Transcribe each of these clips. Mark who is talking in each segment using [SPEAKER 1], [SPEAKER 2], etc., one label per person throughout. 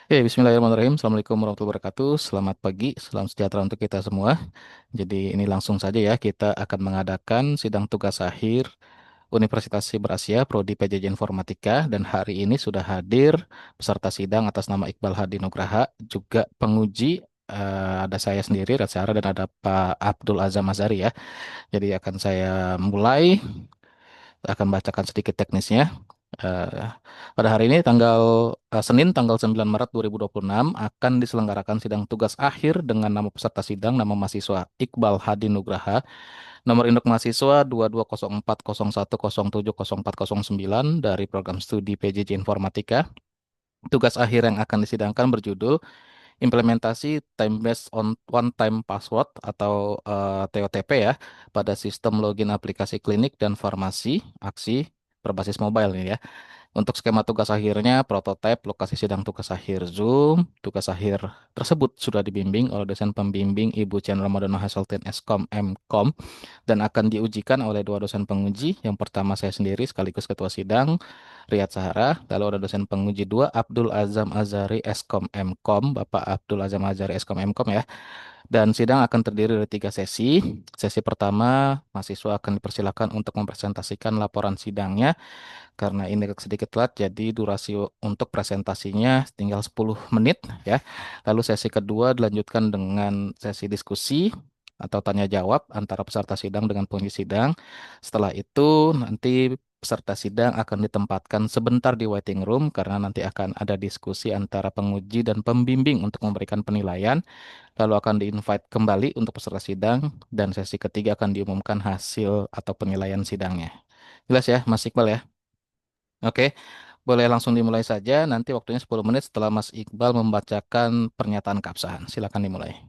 [SPEAKER 1] Bismillahirrahmanirrahim. Assalamualaikum warahmatullahi wabarakatuh. Selamat pagi, salam sejahtera untuk kita semua. Jadi ini langsung saja ya, kita akan mengadakan sidang tugas akhir Universitas Siber Asia Prodi PJJ Informatika dan hari ini sudah hadir peserta sidang atas nama Iqbal Hadi Nugraha, juga penguji ada saya sendiri, Ratsara, dan ada Pak Abdul Azam Azari ya. Jadi akan saya mulai, akan bacakan sedikit teknisnya. Eh, Pada hari ini Senin tanggal 9 Maret 2026 akan diselenggarakan sidang tugas akhir dengan nama peserta sidang nama mahasiswa Iqbal Hadi Nugraha, nomor induk mahasiswa 220401070409 dari program studi PJJ Informatika. Tugas akhir yang akan disidangkan berjudul implementasi time based on one time password atau TOTP ya pada sistem login aplikasi klinik dan farmasi aksi berbasis mobile nih ya. Untuk skema tugas akhirnya, prototipe lokasi sidang tugas akhir Zoom. Tugas akhir tersebut sudah dibimbing oleh dosen pembimbing Ibu Chen Ramadan Hasaltin Eskom Mkom dan akan diujikan oleh dua dosen penguji. Yang pertama saya sendiri sekaligus ketua sidang, Riyad Sahara. Lalu ada dosen penguji dua, Abdul Azam Azari Eskom Mkom, Bapak Abdul Azam Azari Eskom Mkom ya. Dan sidang akan terdiri dari tiga sesi. Sesi pertama, mahasiswa akan dipersilakan untuk mempresentasikan laporan sidangnya. Karena ini sedikit telat, jadi durasi untuk presentasinya tinggal 10 menit ya. Lalu sesi kedua dilanjutkan dengan sesi diskusi atau tanya jawab antara peserta sidang dengan pengisi sidang. Setelah itu nanti peserta sidang akan ditempatkan sebentar di waiting room karena nanti akan ada diskusi antara penguji dan pembimbing untuk memberikan penilaian. Lalu akan di-invite kembali untuk peserta sidang dan sesi ketiga akan diumumkan hasil atau penilaian sidangnya. Jelas ya, Mas Iqbal ya? Oke, boleh langsung dimulai saja. Nanti waktunya 10 menit setelah Mas Iqbal membacakan pernyataan keabsahan. Silakan dimulai.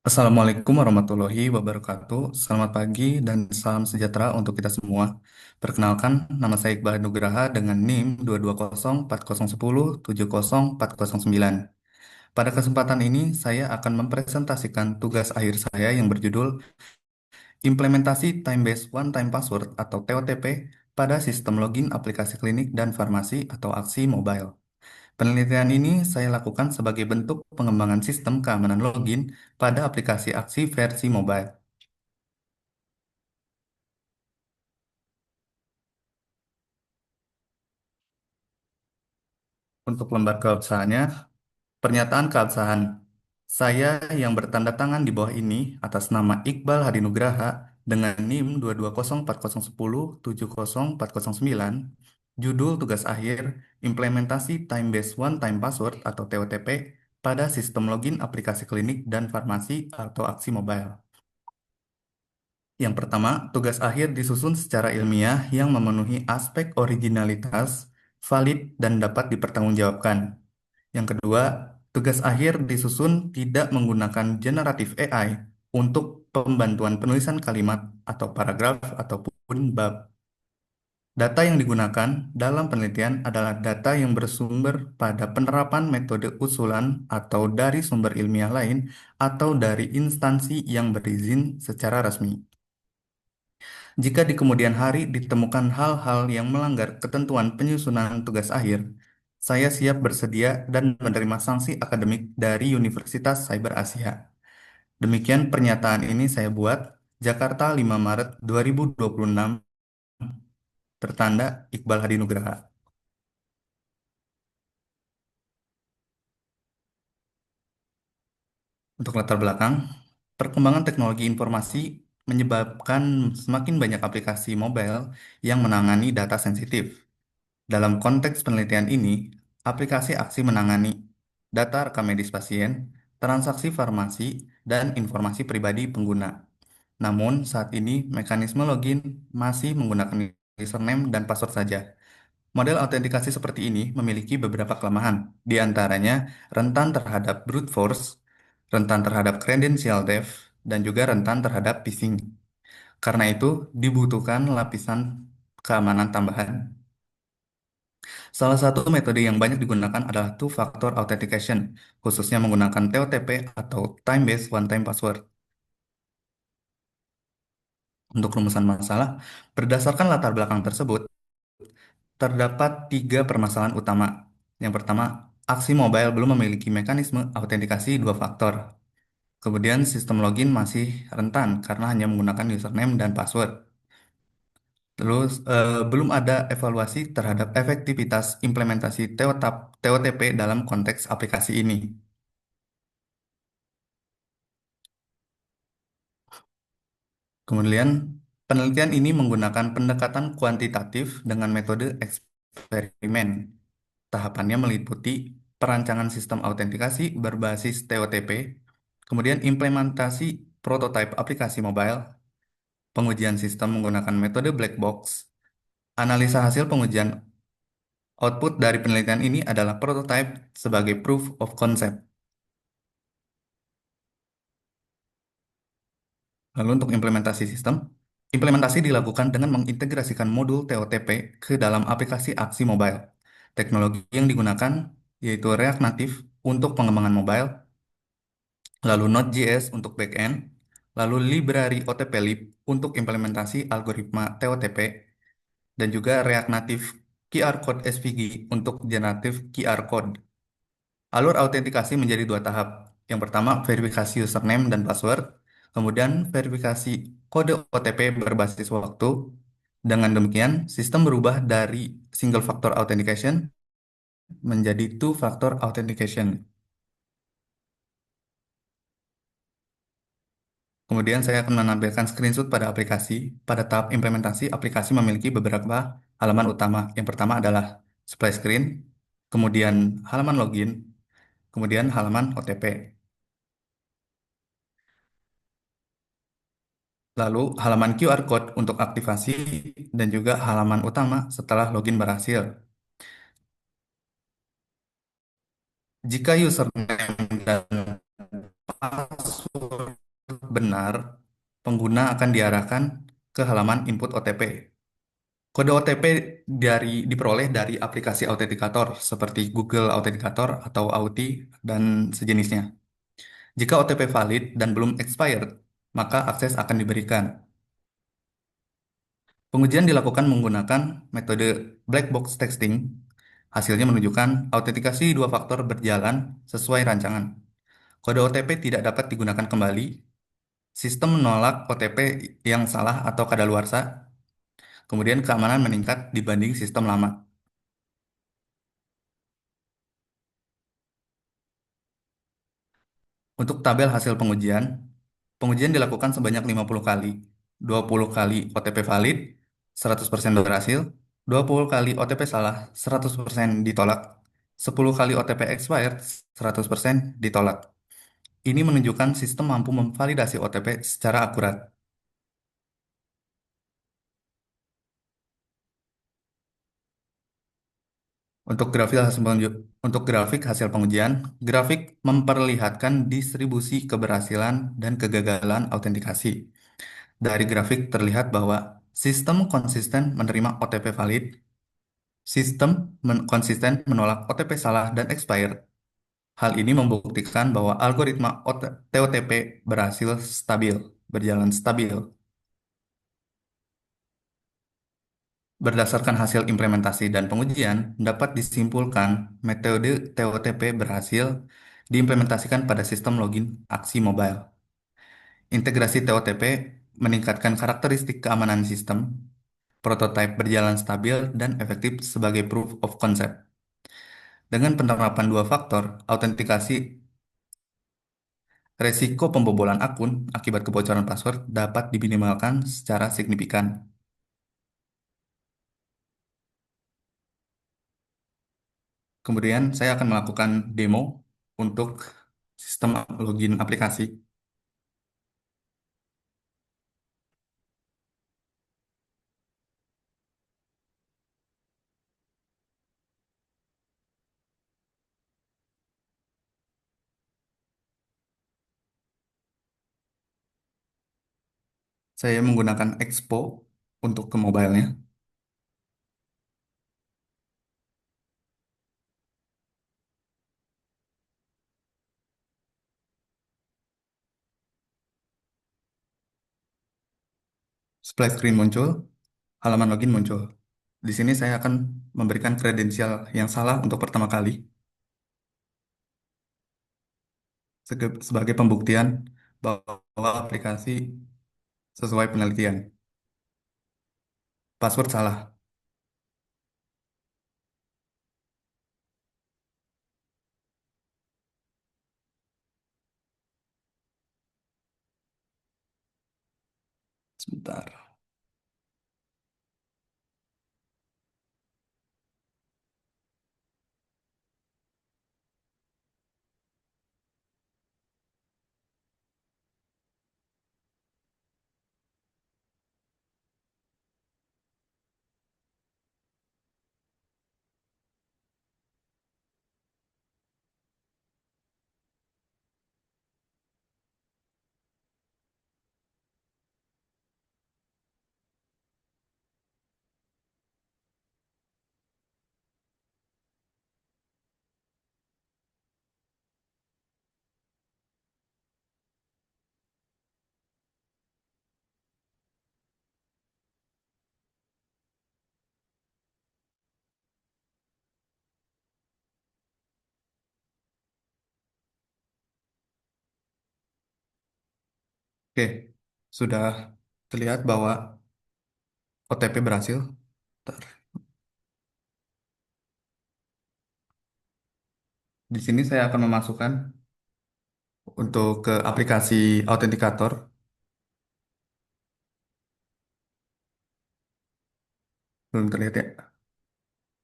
[SPEAKER 2] Assalamualaikum warahmatullahi wabarakatuh. Selamat pagi dan salam sejahtera untuk kita semua. Perkenalkan, nama saya Iqbal Nugraha dengan NIM 2204010704009. Pada kesempatan ini, saya akan mempresentasikan tugas akhir saya yang berjudul Implementasi Time-Based One-Time Password atau TOTP pada sistem login aplikasi klinik dan farmasi atau aksi mobile. Penelitian ini saya lakukan sebagai bentuk pengembangan sistem keamanan login pada aplikasi aksi versi mobile. Untuk lembar keabsahannya, pernyataan keabsahan. Saya yang bertanda tangan di bawah ini atas nama Iqbal Hadinugraha dengan NIM 2204010704009, judul tugas akhir, implementasi Time-Based One-Time Password atau TOTP pada sistem login aplikasi klinik dan farmasi atau aksi mobile. Yang pertama, tugas akhir disusun secara ilmiah yang memenuhi aspek originalitas, valid, dan dapat dipertanggungjawabkan. Yang kedua, tugas akhir disusun tidak menggunakan generatif AI untuk pembantuan penulisan kalimat atau paragraf ataupun bab. Data yang digunakan dalam penelitian adalah data yang bersumber pada penerapan metode usulan atau dari sumber ilmiah lain atau dari instansi yang berizin secara resmi. Jika di kemudian hari ditemukan hal-hal yang melanggar ketentuan penyusunan tugas akhir, saya siap bersedia dan menerima sanksi akademik dari Universitas Cyber Asia. Demikian pernyataan ini saya buat Jakarta 5 Maret 2026, tertanda Iqbal Hadi Nugraha. Untuk latar belakang, perkembangan teknologi informasi menyebabkan semakin banyak aplikasi mobile yang menangani data sensitif. Dalam konteks penelitian ini, aplikasi aksi menangani data rekam medis pasien, transaksi farmasi, dan informasi pribadi pengguna. Namun, saat ini mekanisme login masih menggunakan username dan password saja. Model autentikasi seperti ini memiliki beberapa kelemahan, di antaranya rentan terhadap brute force, rentan terhadap credential theft, dan juga rentan terhadap phishing. Karena itu, dibutuhkan lapisan keamanan tambahan. Salah satu metode yang banyak digunakan adalah two-factor authentication, khususnya menggunakan TOTP atau Time-Based One-Time Password. Untuk rumusan masalah, berdasarkan latar belakang tersebut, terdapat tiga permasalahan utama. Yang pertama, aksi mobile belum memiliki mekanisme autentikasi dua faktor. Kemudian sistem login masih rentan karena hanya menggunakan username dan password. Terus belum ada evaluasi terhadap efektivitas implementasi TOTP dalam konteks aplikasi ini. Kemudian penelitian ini menggunakan pendekatan kuantitatif dengan metode eksperimen. Tahapannya meliputi perancangan sistem autentikasi berbasis TOTP, kemudian implementasi prototipe aplikasi mobile, pengujian sistem menggunakan metode black box, analisa hasil pengujian. Output dari penelitian ini adalah prototype sebagai proof of concept. Lalu untuk implementasi sistem, implementasi dilakukan dengan mengintegrasikan modul TOTP ke dalam aplikasi aksi mobile. Teknologi yang digunakan yaitu React Native untuk pengembangan mobile, lalu Node.js untuk backend, lalu library OTP-lib untuk implementasi algoritma TOTP, dan juga React Native QR Code SVG untuk generative QR Code. Alur autentikasi menjadi dua tahap. Yang pertama, verifikasi username dan password, kemudian verifikasi kode OTP berbasis waktu. Dengan demikian, sistem berubah dari single factor authentication menjadi two factor authentication. Kemudian saya akan menampilkan screenshot pada aplikasi. Pada tahap implementasi, aplikasi memiliki beberapa halaman utama. Yang pertama adalah splash screen, kemudian halaman login, kemudian halaman OTP. Lalu halaman QR code untuk aktivasi dan juga halaman utama setelah login berhasil. Jika username dan password benar, pengguna akan diarahkan ke halaman input OTP. Kode OTP diperoleh dari aplikasi autentikator seperti Google Authenticator atau Auth dan sejenisnya. Jika OTP valid dan belum expired, maka akses akan diberikan. Pengujian dilakukan menggunakan metode black box testing. Hasilnya menunjukkan autentikasi dua faktor berjalan sesuai rancangan. Kode OTP tidak dapat digunakan kembali. Sistem menolak OTP yang salah atau kadaluarsa. Kemudian keamanan meningkat dibanding sistem lama. Untuk tabel hasil pengujian, pengujian dilakukan sebanyak 50 kali. 20 kali OTP valid, 100% berhasil. 20 kali OTP salah, 100% ditolak. 10 kali OTP expired, 100% ditolak. Ini menunjukkan sistem mampu memvalidasi OTP secara akurat. Untuk grafik hasil pengujian, grafik memperlihatkan distribusi keberhasilan dan kegagalan autentikasi. Dari grafik terlihat bahwa sistem konsisten menerima OTP valid, sistem konsisten menolak OTP salah dan expired. Hal ini membuktikan bahwa algoritma TOTP berhasil berjalan stabil. Berdasarkan hasil implementasi dan pengujian, dapat disimpulkan metode TOTP berhasil diimplementasikan pada sistem login aksi mobile. Integrasi TOTP meningkatkan karakteristik keamanan sistem, prototipe berjalan stabil dan efektif sebagai proof of concept. Dengan penerapan dua faktor, autentikasi resiko pembobolan akun akibat kebocoran password dapat diminimalkan secara signifikan. Kemudian saya akan melakukan demo untuk sistem login aplikasi. Saya menggunakan Expo untuk ke mobile-nya. Splash screen muncul, halaman login muncul. Di sini saya akan memberikan kredensial yang salah untuk pertama kali sebagai pembuktian bahwa aplikasi sesuai penelitian. Password salah. Sebentar. Oke, sudah terlihat bahwa OTP berhasil. Bentar. Di sini saya akan memasukkan untuk ke aplikasi autentikator. Belum terlihat ya.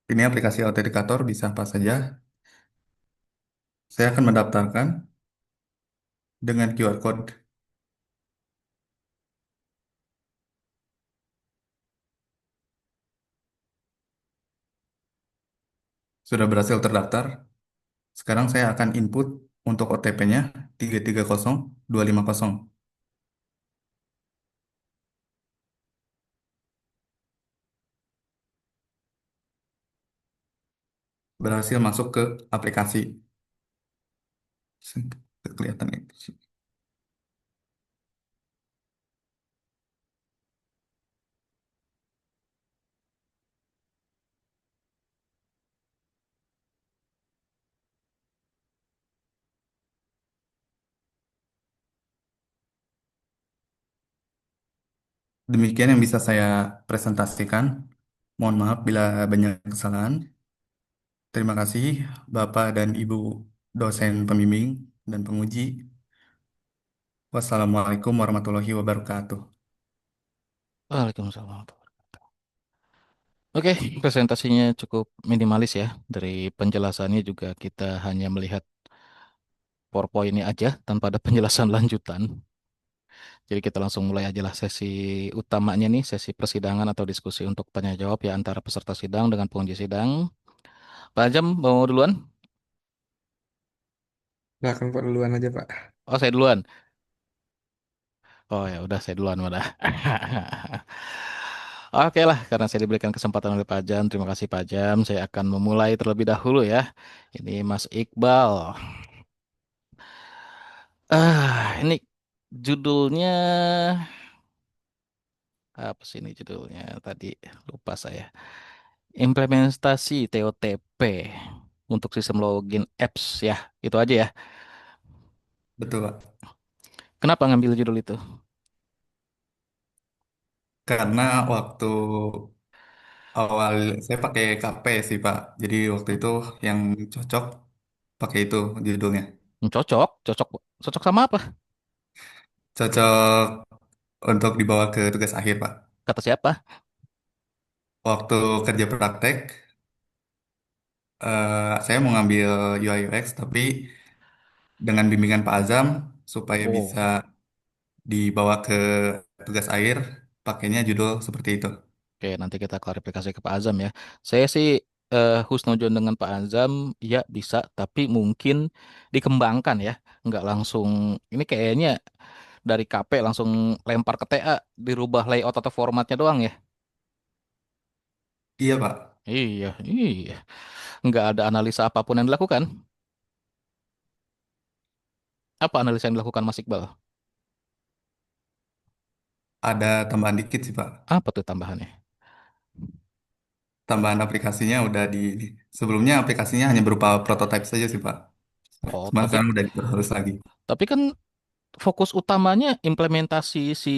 [SPEAKER 2] Ini aplikasi autentikator bisa apa saja. Saya akan mendaftarkan dengan QR code. Sudah berhasil terdaftar. Sekarang saya akan input untuk OTP-nya 330250. Berhasil masuk ke aplikasi. Kelihatan itu. Demikian yang bisa saya presentasikan. Mohon maaf bila banyak kesalahan. Terima kasih Bapak dan Ibu dosen pembimbing dan penguji. Wassalamualaikum warahmatullahi wabarakatuh.
[SPEAKER 1] Waalaikumsalam. Oke, presentasinya cukup minimalis ya. Dari penjelasannya juga kita hanya melihat PowerPoint-nya aja tanpa ada penjelasan lanjutan. Jadi kita langsung mulai aja lah sesi utamanya nih, sesi persidangan atau diskusi untuk tanya jawab ya antara peserta sidang dengan penguji sidang. Pak Ajam mau duluan?
[SPEAKER 3] Silakan Pak duluan aja Pak.
[SPEAKER 1] Oh, saya duluan. Oh ya udah saya duluan udah. Oke lah, karena saya diberikan kesempatan oleh Pak Jam, terima kasih Pak Jam. Saya akan memulai terlebih dahulu ya. Ini Mas Iqbal. Ini judulnya apa sih ini judulnya? Tadi lupa saya. Implementasi TOTP untuk sistem login apps ya. Itu aja ya.
[SPEAKER 2] Betul, Pak.
[SPEAKER 1] Kenapa ngambil judul itu?
[SPEAKER 2] Karena waktu awal saya pakai KP sih, Pak. Jadi waktu itu yang cocok pakai itu judulnya.
[SPEAKER 1] Cocok, cocok, cocok sama apa?
[SPEAKER 2] Cocok untuk dibawa ke tugas akhir, Pak.
[SPEAKER 1] Kata siapa?
[SPEAKER 2] Waktu kerja praktek, saya mau ngambil UI UX, tapi dengan bimbingan Pak Azam supaya bisa
[SPEAKER 1] Oh.
[SPEAKER 2] dibawa ke tugas akhir, pakainya judul seperti itu.
[SPEAKER 1] Oke, nanti kita klarifikasi ke Pak Azam ya. Saya sih husnuzon dengan Pak Azam, ya bisa, tapi mungkin dikembangkan ya. Nggak langsung, ini kayaknya dari KP langsung lempar ke TA, dirubah layout atau formatnya doang ya.
[SPEAKER 2] Iya, Pak.
[SPEAKER 1] Iya, iya. Nggak ada analisa apapun yang dilakukan. Apa analisa yang dilakukan Mas Iqbal?
[SPEAKER 2] Ada tambahan dikit sih, Pak.
[SPEAKER 1] Apa tuh tambahannya?
[SPEAKER 2] tambahan aplikasinya udah sebelumnya aplikasinya hanya berupa prototipe saja sih Pak.
[SPEAKER 1] Oh,
[SPEAKER 2] Cuma
[SPEAKER 1] tapi
[SPEAKER 2] sekarang udah diperhalus lagi.
[SPEAKER 1] tapi kan fokus utamanya implementasi si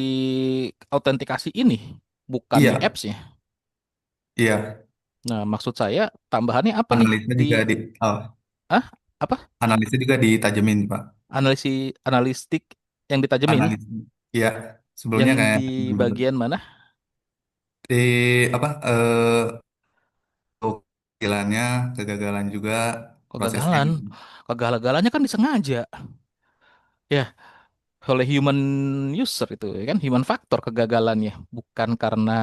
[SPEAKER 1] autentikasi ini, bukan di
[SPEAKER 2] Iya,
[SPEAKER 1] apps-nya.
[SPEAKER 2] iya.
[SPEAKER 1] Nah, maksud saya tambahannya apa nih
[SPEAKER 2] Analisa
[SPEAKER 1] di
[SPEAKER 2] juga
[SPEAKER 1] ah apa
[SPEAKER 2] analisa juga ditajemin Pak.
[SPEAKER 1] analistik yang ditajemin,
[SPEAKER 2] Analisa. Iya, sebelumnya
[SPEAKER 1] yang
[SPEAKER 2] kayak
[SPEAKER 1] di bagian mana?
[SPEAKER 2] di apa kegagalannya, kegagalan juga prosesnya
[SPEAKER 1] Kegagalan.
[SPEAKER 2] gitu.
[SPEAKER 1] Kegagalannya kan disengaja. Ya, oleh human user itu ya kan human factor kegagalannya, bukan karena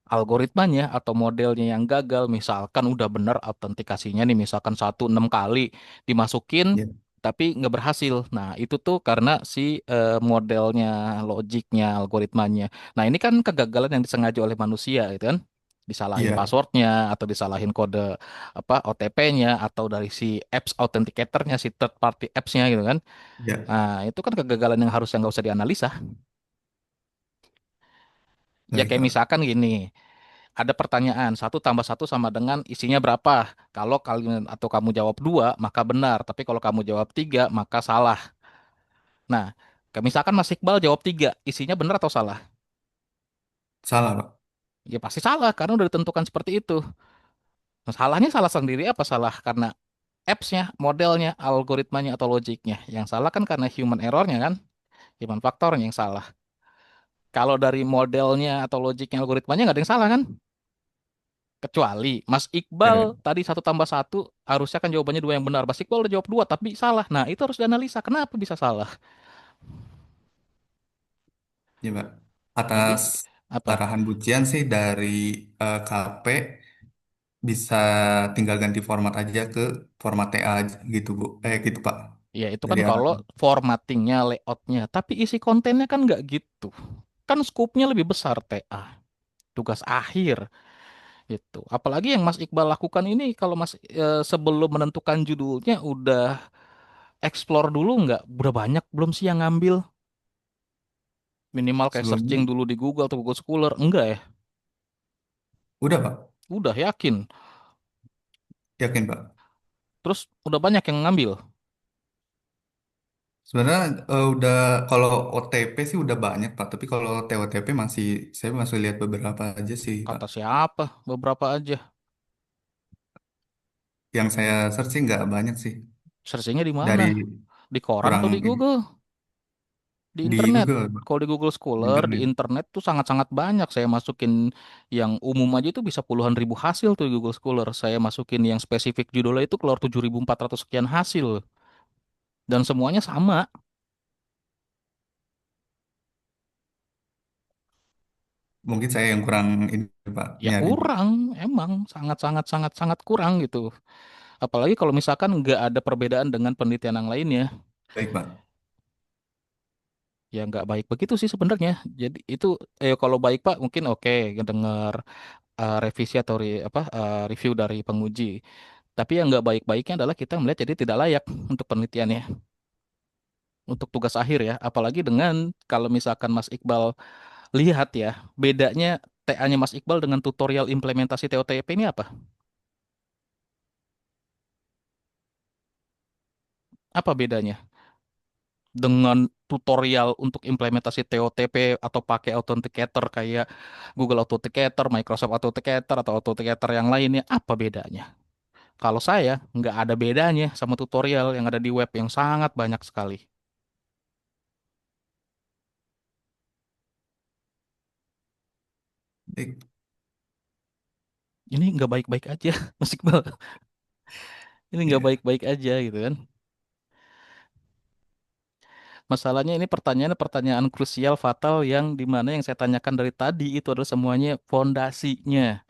[SPEAKER 1] algoritmanya atau modelnya yang gagal. Misalkan udah bener autentikasinya nih, misalkan 1 6 kali dimasukin
[SPEAKER 2] Ya,
[SPEAKER 1] tapi nggak berhasil. Nah, itu tuh karena si modelnya, logiknya, algoritmanya. Nah, ini kan kegagalan yang disengaja oleh manusia itu kan. Disalahin
[SPEAKER 2] iya,
[SPEAKER 1] passwordnya atau disalahin kode apa OTP-nya atau dari si apps authenticator-nya, si third party apps-nya gitu kan.
[SPEAKER 2] iya.
[SPEAKER 1] Nah, itu kan kegagalan yang harusnya nggak usah dianalisa. Ya
[SPEAKER 2] Baik
[SPEAKER 1] kayak
[SPEAKER 2] Pak.
[SPEAKER 1] misalkan gini, ada pertanyaan 1 tambah 1 sama dengan isinya berapa? Kalau kalian atau kamu jawab 2, maka benar. Tapi kalau kamu jawab 3, maka salah. Nah, kayak misalkan Mas Iqbal jawab 3, isinya benar atau salah?
[SPEAKER 2] Salah Pak.
[SPEAKER 1] Ya pasti salah, karena udah ditentukan seperti itu. Salahnya salah sendiri apa salah karena apps-nya, modelnya, algoritmanya, atau logiknya? Yang salah kan karena human error-nya kan? Human faktornya yang salah. Kalau dari modelnya atau logiknya, algoritmanya nggak ada yang salah kan? Kecuali Mas Iqbal
[SPEAKER 2] Ya,
[SPEAKER 1] tadi 1 tambah 1 harusnya kan jawabannya 2 yang benar. Mas Iqbal udah jawab 2 tapi salah. Nah itu harus dianalisa. Kenapa bisa salah?
[SPEAKER 2] ya Pak.
[SPEAKER 1] Jadi
[SPEAKER 2] Atas
[SPEAKER 1] apa?
[SPEAKER 2] arahan Bucian sih dari KP bisa tinggal ganti format aja ke format TA gitu Bu. Gitu Pak.
[SPEAKER 1] Ya itu kan
[SPEAKER 2] Dari
[SPEAKER 1] kalau
[SPEAKER 2] arahan.
[SPEAKER 1] formattingnya, layoutnya. Tapi isi kontennya kan nggak gitu. Kan skupnya lebih besar TA. Tugas akhir itu. Apalagi yang Mas Iqbal lakukan ini kalau Mas sebelum menentukan judulnya udah explore dulu nggak? Udah banyak belum sih yang ngambil? Minimal kayak searching
[SPEAKER 2] Sebelumnya
[SPEAKER 1] dulu di Google atau Google Scholar. Enggak ya?
[SPEAKER 2] udah Pak.
[SPEAKER 1] Udah yakin.
[SPEAKER 2] Yakin Pak.
[SPEAKER 1] Terus udah banyak yang ngambil.
[SPEAKER 2] Sebenarnya udah kalau OTP sih udah banyak Pak, tapi kalau TOTP saya masih lihat beberapa aja sih Pak.
[SPEAKER 1] Kata siapa? Beberapa aja.
[SPEAKER 2] Yang saya searching nggak banyak sih
[SPEAKER 1] Searchingnya di mana?
[SPEAKER 2] dari
[SPEAKER 1] Di koran
[SPEAKER 2] kurang
[SPEAKER 1] atau di
[SPEAKER 2] ini
[SPEAKER 1] Google? Di
[SPEAKER 2] di
[SPEAKER 1] internet.
[SPEAKER 2] Google Pak,
[SPEAKER 1] Kalau di Google
[SPEAKER 2] di
[SPEAKER 1] Scholar, di
[SPEAKER 2] internet.
[SPEAKER 1] internet tuh sangat-sangat banyak. Saya masukin yang umum aja itu bisa puluhan ribu hasil tuh di Google Scholar. Saya masukin yang spesifik judulnya itu keluar 7.400 sekian hasil. Dan semuanya sama.
[SPEAKER 2] Mungkin saya yang kurang ini Pak
[SPEAKER 1] Ya
[SPEAKER 2] nyari.
[SPEAKER 1] kurang, emang sangat-sangat kurang gitu. Apalagi kalau misalkan nggak ada perbedaan dengan penelitian yang lainnya.
[SPEAKER 2] Baik Pak.
[SPEAKER 1] Ya nggak baik begitu sih sebenarnya. Jadi itu kalau baik Pak mungkin oke dengar revisi atau review dari penguji. Tapi yang nggak baik-baiknya adalah kita melihat jadi tidak layak untuk penelitiannya, untuk tugas akhir ya. Apalagi dengan kalau misalkan Mas Iqbal lihat ya, bedanya TA-nya Mas Iqbal dengan tutorial implementasi TOTP ini apa? Apa bedanya? Dengan tutorial untuk implementasi TOTP atau pakai authenticator kayak Google Authenticator, Microsoft Authenticator atau Authenticator yang lainnya, apa bedanya? Kalau saya nggak ada bedanya sama tutorial yang ada di web yang sangat banyak sekali.
[SPEAKER 2] Baik.
[SPEAKER 1] Ini nggak baik-baik aja, Mas Iqbal. Ini nggak
[SPEAKER 2] Ya.
[SPEAKER 1] baik-baik aja gitu kan. Masalahnya ini pertanyaan krusial fatal yang dimana yang saya tanyakan dari tadi itu adalah semuanya fondasinya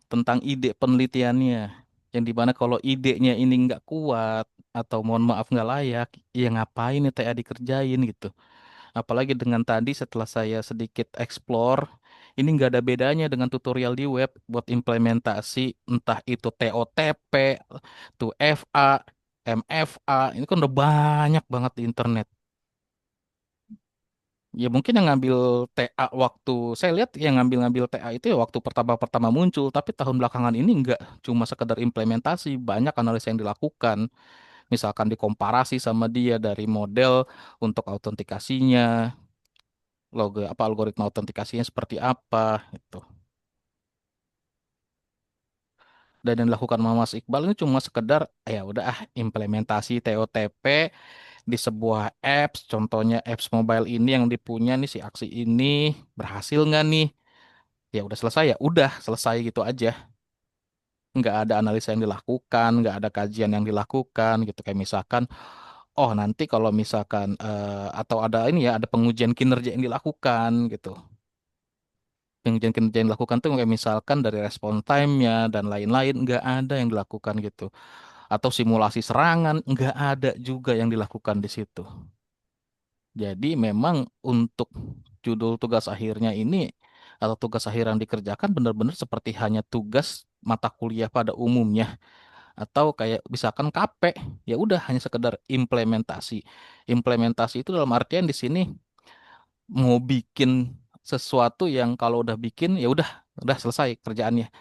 [SPEAKER 1] tentang ide penelitiannya. Yang dimana kalau idenya ini nggak kuat atau mohon maaf nggak layak, ya ngapain nih TA dikerjain gitu. Apalagi dengan tadi setelah saya sedikit explore, ini nggak ada bedanya dengan tutorial di web buat implementasi entah itu TOTP, FA, MFA, ini kan udah banyak banget di internet. Ya mungkin yang ngambil TA waktu saya lihat yang ngambil-ngambil TA itu ya waktu pertama-pertama muncul, tapi tahun belakangan ini nggak cuma sekedar implementasi, banyak analisa yang dilakukan. Misalkan dikomparasi sama dia dari model untuk autentikasinya, logo apa algoritma autentikasinya seperti apa itu. Dan yang dilakukan sama Mas Iqbal ini cuma sekedar ya udah implementasi TOTP di sebuah apps, contohnya apps mobile ini yang dipunya nih si aksi ini berhasil nggak nih? Ya udah selesai ya, udah selesai gitu aja. Nggak ada analisa yang dilakukan, nggak ada kajian yang dilakukan gitu. Kayak misalkan, oh nanti kalau misalkan atau ada ini ya, ada pengujian kinerja yang dilakukan gitu. Pengujian kinerja yang dilakukan tuh kayak misalkan dari respon time-nya dan lain-lain nggak ada yang dilakukan gitu. Atau simulasi serangan nggak ada juga yang dilakukan di situ. Jadi memang untuk judul tugas akhirnya ini atau tugas akhir yang dikerjakan benar-benar seperti hanya tugas mata kuliah pada umumnya atau kayak misalkan KP ya udah hanya sekedar implementasi. Implementasi itu dalam artian di sini mau bikin sesuatu yang kalau udah bikin ya udah selesai kerjaannya.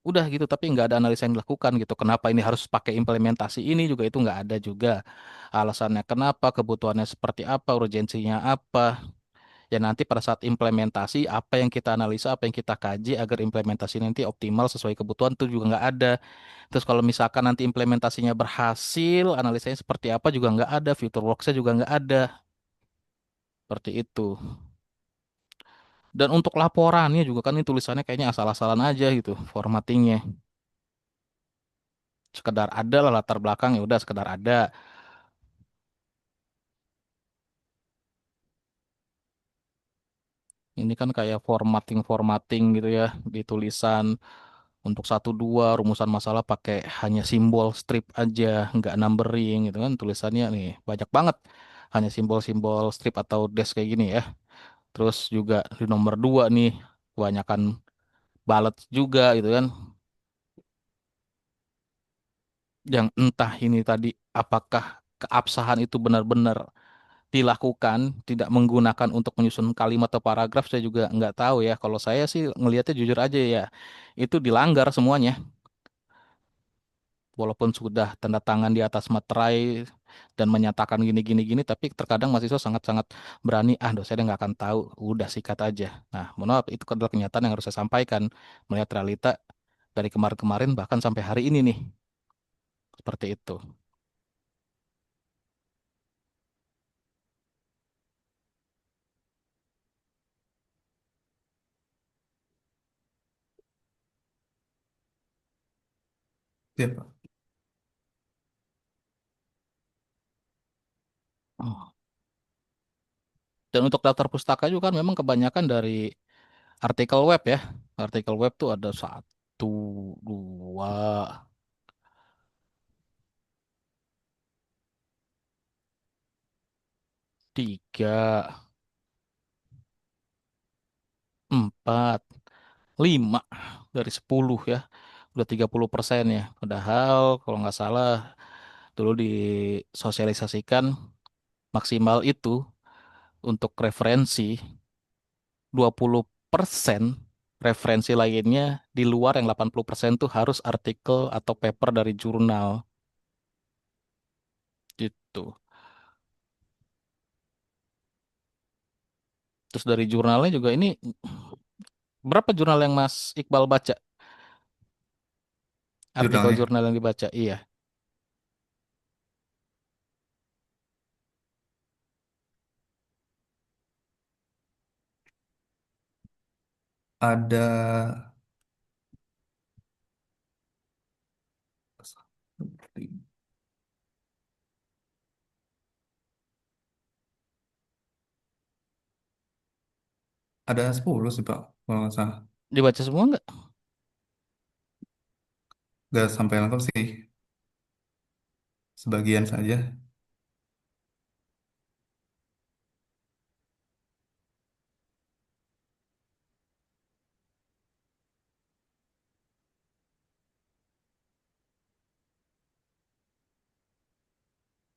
[SPEAKER 1] Udah gitu tapi nggak ada analisa yang dilakukan gitu. Kenapa ini harus pakai implementasi ini juga itu nggak ada juga. Alasannya kenapa, kebutuhannya seperti apa, urgensinya apa. Ya nanti pada saat implementasi apa yang kita analisa, apa yang kita kaji agar implementasi nanti optimal sesuai kebutuhan itu juga nggak ada. Terus kalau misalkan nanti implementasinya berhasil, analisanya seperti apa juga nggak ada, future works-nya juga nggak ada. Seperti itu. Dan untuk laporannya juga kan ini tulisannya kayaknya asal-asalan aja gitu, formattingnya. Sekedar ada lah latar belakang ya udah sekedar ada. Ini kan kayak formatting-formatting gitu ya di tulisan. Untuk satu dua rumusan masalah pakai hanya simbol strip aja, nggak numbering gitu kan tulisannya nih banyak banget. Hanya simbol-simbol strip atau dash kayak gini ya. Terus juga di nomor dua nih kebanyakan balet juga gitu kan. Yang entah ini tadi apakah keabsahan itu benar-benar dilakukan, tidak menggunakan untuk menyusun kalimat atau paragraf saya juga nggak tahu ya. Kalau saya sih ngelihatnya jujur aja ya, itu dilanggar semuanya. Walaupun sudah tanda tangan di atas materai dan menyatakan gini-gini-gini, tapi terkadang mahasiswa sangat-sangat berani, ah dosennya nggak akan tahu, udah sikat aja. Nah, mohon maaf, itu adalah kenyataan yang harus saya sampaikan, melihat realita dari kemarin-kemarin bahkan sampai hari ini nih, seperti itu.
[SPEAKER 2] Ya, Pak.
[SPEAKER 1] Oh. Dan untuk daftar pustaka juga kan memang kebanyakan dari artikel web ya. Artikel web tuh ada satu, dua, tiga, empat, lima dari 10 ya. Udah 30% ya. Padahal kalau nggak salah dulu disosialisasikan maksimal itu untuk referensi 20% referensi lainnya di luar yang 80% tuh harus artikel atau paper dari jurnal gitu. Terus dari jurnalnya juga ini berapa jurnal yang Mas Iqbal baca? Artikel
[SPEAKER 2] Jurnalnya
[SPEAKER 1] jurnal yang dibaca, iya.
[SPEAKER 2] ada ada 10 sih Pak, kalau nggak salah.
[SPEAKER 1] Dibaca semua nggak?
[SPEAKER 2] Nggak sampai lengkap sih, sebagian saja.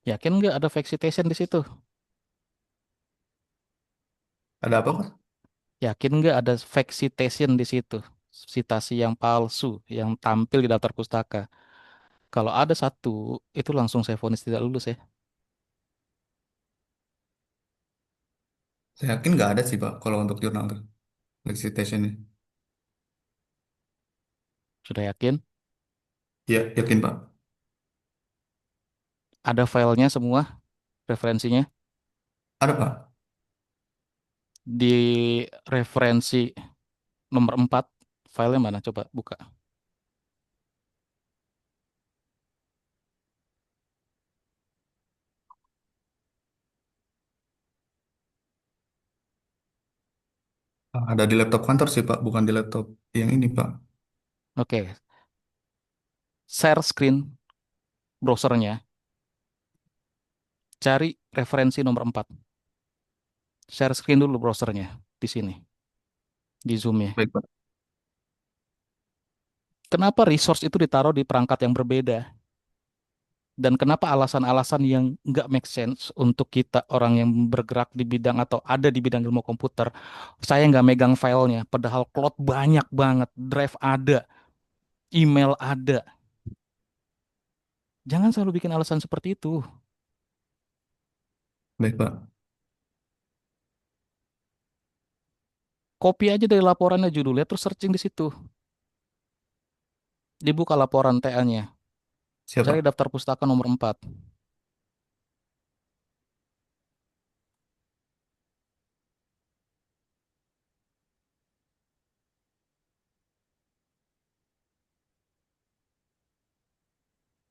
[SPEAKER 1] Yakin nggak ada fake citation di situ?
[SPEAKER 2] Ada apa, Mas?
[SPEAKER 1] Yakin nggak ada fake citation di situ? Citasi yang palsu yang tampil di daftar pustaka. Kalau ada satu, itu langsung saya vonis tidak lulus ya.
[SPEAKER 2] Saya yakin nggak ada sih, Pak, kalau untuk jurnal tuh. Citation-nya.
[SPEAKER 1] Sudah yakin?
[SPEAKER 2] Ya, yakin, Pak.
[SPEAKER 1] Ada filenya semua, referensinya.
[SPEAKER 2] Ada, Pak.
[SPEAKER 1] Di referensi nomor 4 filenya mana? Coba buka.
[SPEAKER 2] Ada di laptop kantor sih, Pak. Bukan di laptop yang ini, Pak.
[SPEAKER 1] Oke, share screen browsernya. Cari referensi nomor 4. Share screen dulu browsernya di sini, di Zoom-nya.
[SPEAKER 2] Baik, Pak.
[SPEAKER 1] Kenapa resource itu ditaruh di perangkat yang berbeda? Dan kenapa alasan-alasan yang nggak make sense untuk kita orang yang bergerak di bidang atau ada di bidang ilmu komputer, saya nggak megang filenya, padahal cloud banyak banget, drive ada, email ada. Jangan selalu bikin alasan seperti itu.
[SPEAKER 2] Baik, Pak.
[SPEAKER 1] Copy aja dari laporannya judulnya, terus searching di situ. Dibuka laporan TA-nya. Cari
[SPEAKER 2] Siapa?
[SPEAKER 1] daftar pustaka nomor 4.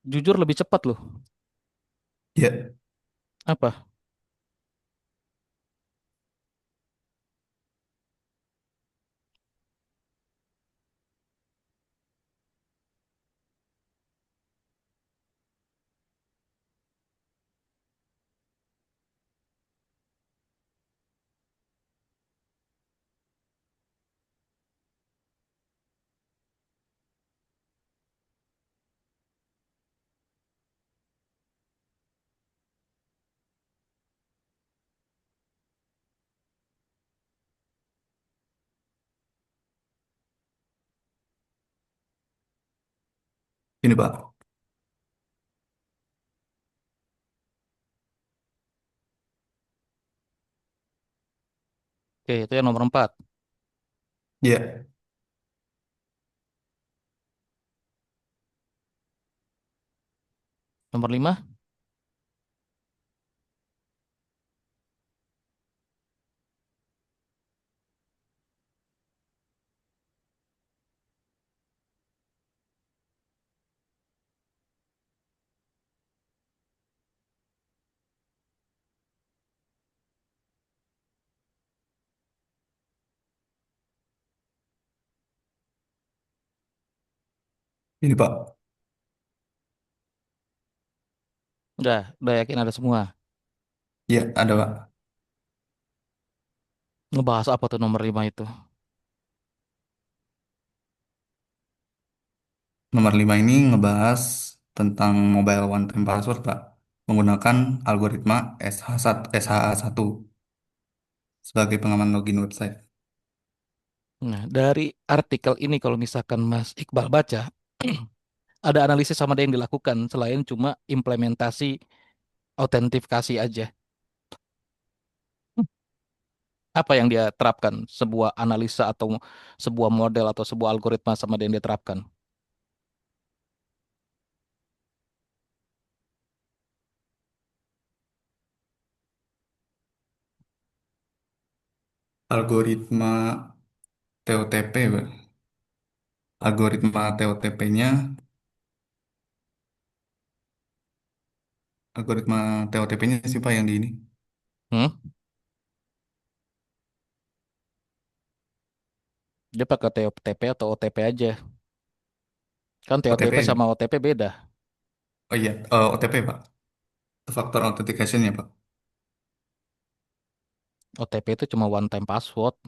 [SPEAKER 1] Jujur lebih cepat loh.
[SPEAKER 2] Ya,
[SPEAKER 1] Apa?
[SPEAKER 2] ini, Pak.
[SPEAKER 1] Oke, itu yang nomor 4.
[SPEAKER 2] Ya,
[SPEAKER 1] Nomor 5.
[SPEAKER 2] ini, Pak.
[SPEAKER 1] Udah yakin ada semua.
[SPEAKER 2] Ya, ada, Pak.
[SPEAKER 1] Ngebahas apa tuh nomor 5 itu?
[SPEAKER 2] Nomor 5 ini ngebahas tentang mobile one time password, Pak. Menggunakan algoritma SHA-1 sebagai pengaman login website.
[SPEAKER 1] Nah, dari artikel ini kalau misalkan Mas Iqbal baca, ada analisis sama ada yang dilakukan selain cuma implementasi autentifikasi aja. Apa yang dia terapkan? Sebuah analisa atau sebuah model atau sebuah algoritma sama ada yang dia terapkan.
[SPEAKER 2] Algoritma TOTP, Pak. Algoritma TOTP-nya, algoritma TOTP-nya sih, Pak, yang di ini.
[SPEAKER 1] Hmm? Dia pakai TOTP atau OTP aja. Kan TOTP
[SPEAKER 2] OTP.
[SPEAKER 1] sama OTP beda.
[SPEAKER 2] Oh iya, OTP, Pak. Factor authentication ya, Pak.
[SPEAKER 1] OTP itu cuma one time password.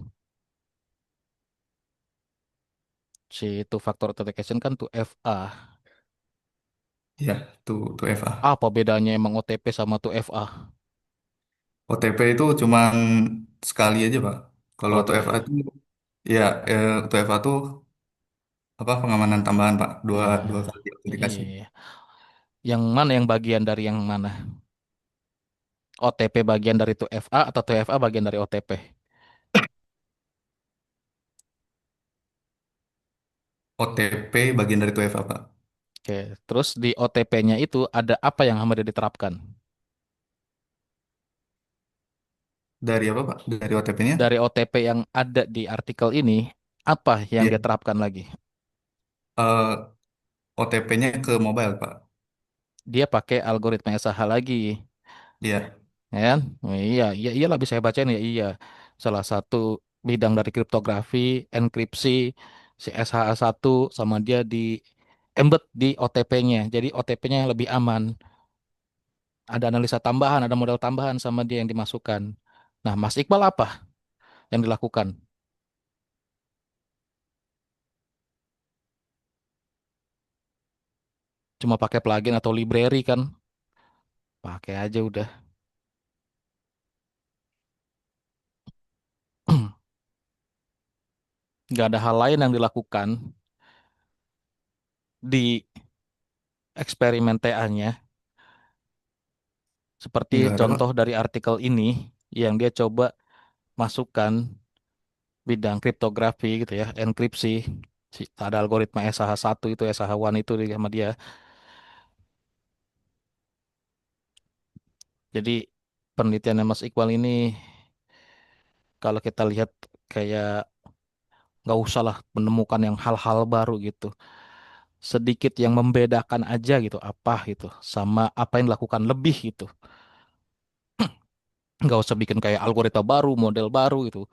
[SPEAKER 1] Si two factor authentication kan 2FA.
[SPEAKER 2] Ya, tuh FA.
[SPEAKER 1] Apa bedanya emang OTP sama 2FA?
[SPEAKER 2] OTP itu cuman sekali aja, Pak. Kalau
[SPEAKER 1] Oh,
[SPEAKER 2] untuk FA
[SPEAKER 1] iya.
[SPEAKER 2] itu, ya, untuk FA itu apa pengamanan tambahan, Pak? Dua
[SPEAKER 1] Nah,
[SPEAKER 2] kali aplikasi.
[SPEAKER 1] iya. Yang mana yang bagian dari yang mana? OTP bagian dari 2FA atau 2FA bagian dari OTP?
[SPEAKER 2] OTP bagian dari 2FA, Pak.
[SPEAKER 1] Oke, terus di OTP-nya itu ada apa yang harus diterapkan?
[SPEAKER 2] Dari apa, Pak? Dari OTP-nya?
[SPEAKER 1] Dari OTP yang ada di artikel ini, apa yang
[SPEAKER 2] Ya,
[SPEAKER 1] dia terapkan lagi?
[SPEAKER 2] OTP-nya ke mobile, Pak.
[SPEAKER 1] Dia pakai algoritma SSH lagi,
[SPEAKER 2] Iya,
[SPEAKER 1] ya kan? Oh, iya, iya, iyalah bisa saya bacain ya, iya. Salah satu bidang dari kriptografi, enkripsi, si SHA-1 sama dia di embed di OTP-nya. Jadi OTP-nya yang lebih aman. Ada analisa tambahan, ada model tambahan sama dia yang dimasukkan. Nah, Mas Iqbal apa yang dilakukan? Cuma pakai plugin atau library kan? Pakai aja udah. Nggak ada hal lain yang dilakukan di eksperimen TA-nya. Seperti
[SPEAKER 2] nggak ada, Pak.
[SPEAKER 1] contoh dari artikel ini yang dia coba masukkan bidang kriptografi gitu ya, enkripsi. Ada algoritma SH1 itu, SH1 itu sama dia. Jadi penelitiannya Mas Iqbal ini kalau kita lihat kayak nggak usah lah menemukan yang hal-hal baru gitu. Sedikit yang membedakan aja gitu, apa gitu, sama apa yang dilakukan lebih gitu. Nggak usah bikin kayak algoritma baru, model baru gitu.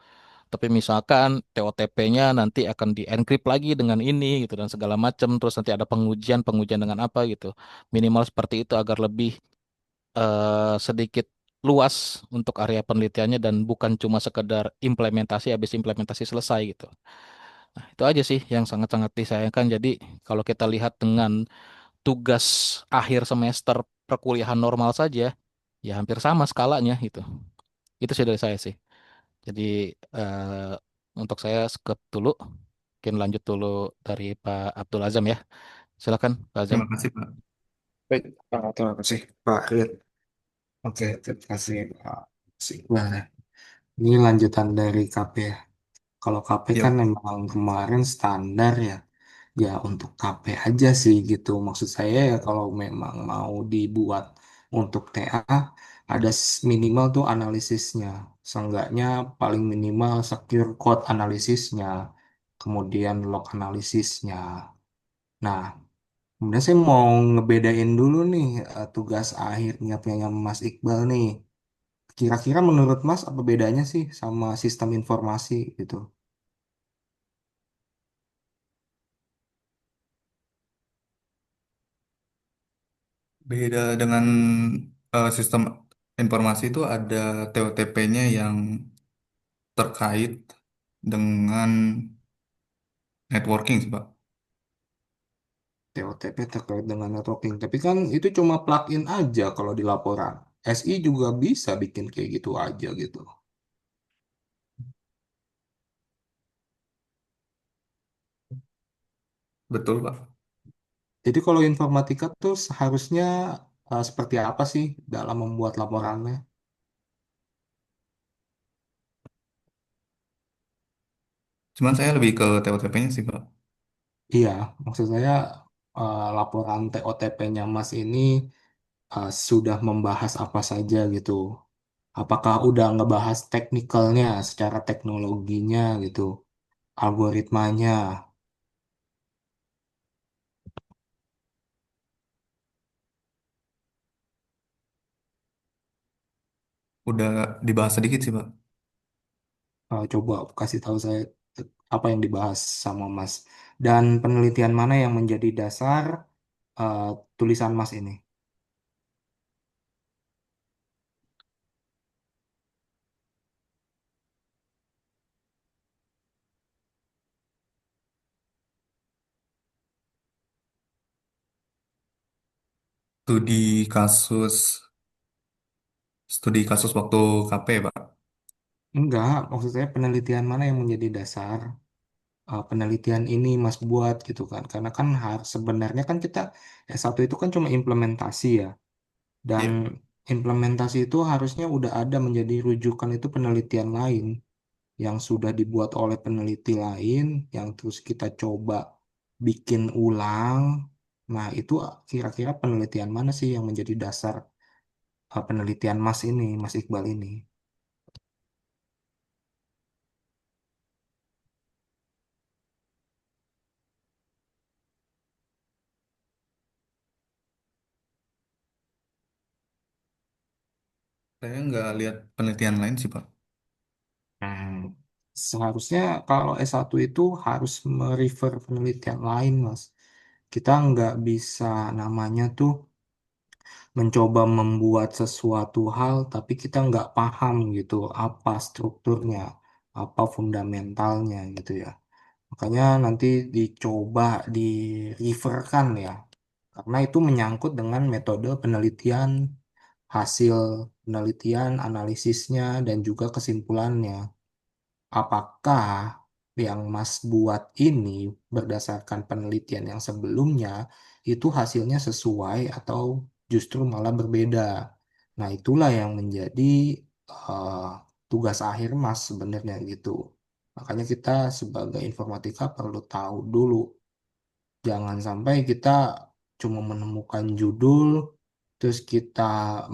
[SPEAKER 1] Tapi misalkan TOTP-nya nanti akan di-encrypt lagi dengan ini gitu dan segala macam. Terus nanti ada pengujian dengan apa gitu. Minimal seperti itu agar lebih sedikit luas untuk area penelitiannya dan bukan cuma sekedar implementasi habis implementasi selesai gitu. Nah, itu aja sih yang sangat-sangat disayangkan. Jadi kalau kita lihat dengan tugas akhir semester perkuliahan normal saja, ya hampir sama skalanya gitu. Itu sih dari saya sih. Jadi untuk saya skip dulu. Mungkin lanjut dulu dari Pak Abdul Azam ya. Silakan Pak Azam.
[SPEAKER 2] Terima kasih, Pak.
[SPEAKER 3] Baik, terima kasih Pak Rid. Oke, terima kasih Pak Iqbal ya. Ini lanjutan dari KP ya. Kalau KP kan
[SPEAKER 2] Yap.
[SPEAKER 3] memang kemarin standar ya. Ya untuk KP aja sih gitu. Maksud saya ya kalau memang mau dibuat untuk TA ada minimal tuh analisisnya. Seenggaknya paling minimal secure code analisisnya. Kemudian log analisisnya. Nah, kemudian saya mau ngebedain dulu nih tugas akhirnya punya Mas Iqbal nih. Kira-kira menurut Mas apa bedanya sih sama sistem informasi gitu?
[SPEAKER 2] Beda dengan sistem informasi itu ada TOTP-nya yang terkait dengan networking, sih, Pak.
[SPEAKER 3] TOTP terkait dengan networking. Tapi kan itu cuma plugin aja kalau di laporan. SI juga bisa bikin kayak gitu aja gitu.
[SPEAKER 2] Betul, Pak.
[SPEAKER 3] Jadi kalau informatika tuh seharusnya seperti apa sih dalam membuat laporannya?
[SPEAKER 2] Cuman saya lebih ke TOTP-nya sih, Pak.
[SPEAKER 3] Iya, maksud saya laporan TOTP-nya Mas ini sudah membahas apa saja gitu. Apakah udah ngebahas teknikalnya, secara teknologinya gitu, algoritmanya.
[SPEAKER 2] Udah dibahas sedikit sih, Pak.
[SPEAKER 3] Coba kasih tahu saya apa yang dibahas sama Mas. Dan penelitian mana yang menjadi dasar eh, tulisan Mas ini?
[SPEAKER 2] Studi kasus Studi kasus waktu KP, Pak.
[SPEAKER 3] Enggak, maksud saya penelitian mana yang menjadi dasar penelitian ini Mas buat gitu kan. Karena kan harus sebenarnya kan kita S1 itu kan cuma implementasi ya. Dan
[SPEAKER 2] Iya.
[SPEAKER 3] implementasi itu harusnya udah ada menjadi rujukan itu penelitian lain yang sudah dibuat oleh peneliti lain yang terus kita coba bikin ulang. Nah, itu kira-kira penelitian mana sih yang menjadi dasar penelitian Mas ini, Mas Iqbal ini?
[SPEAKER 2] Saya nggak lihat penelitian lain sih, Pak.
[SPEAKER 3] Hmm, Seharusnya kalau S1 itu harus merefer penelitian lain, Mas. Kita nggak bisa namanya tuh mencoba membuat sesuatu hal, tapi kita nggak paham gitu apa strukturnya, apa fundamentalnya gitu ya. Makanya nanti dicoba di-referkan ya, karena itu menyangkut dengan metode penelitian, hasil penelitian, analisisnya, dan juga kesimpulannya. Apakah yang Mas buat ini berdasarkan penelitian yang sebelumnya itu hasilnya sesuai atau justru malah berbeda? Nah, itulah yang menjadi eh, tugas akhir Mas sebenarnya gitu. Makanya kita sebagai informatika perlu tahu dulu. Jangan sampai kita cuma menemukan judul, terus kita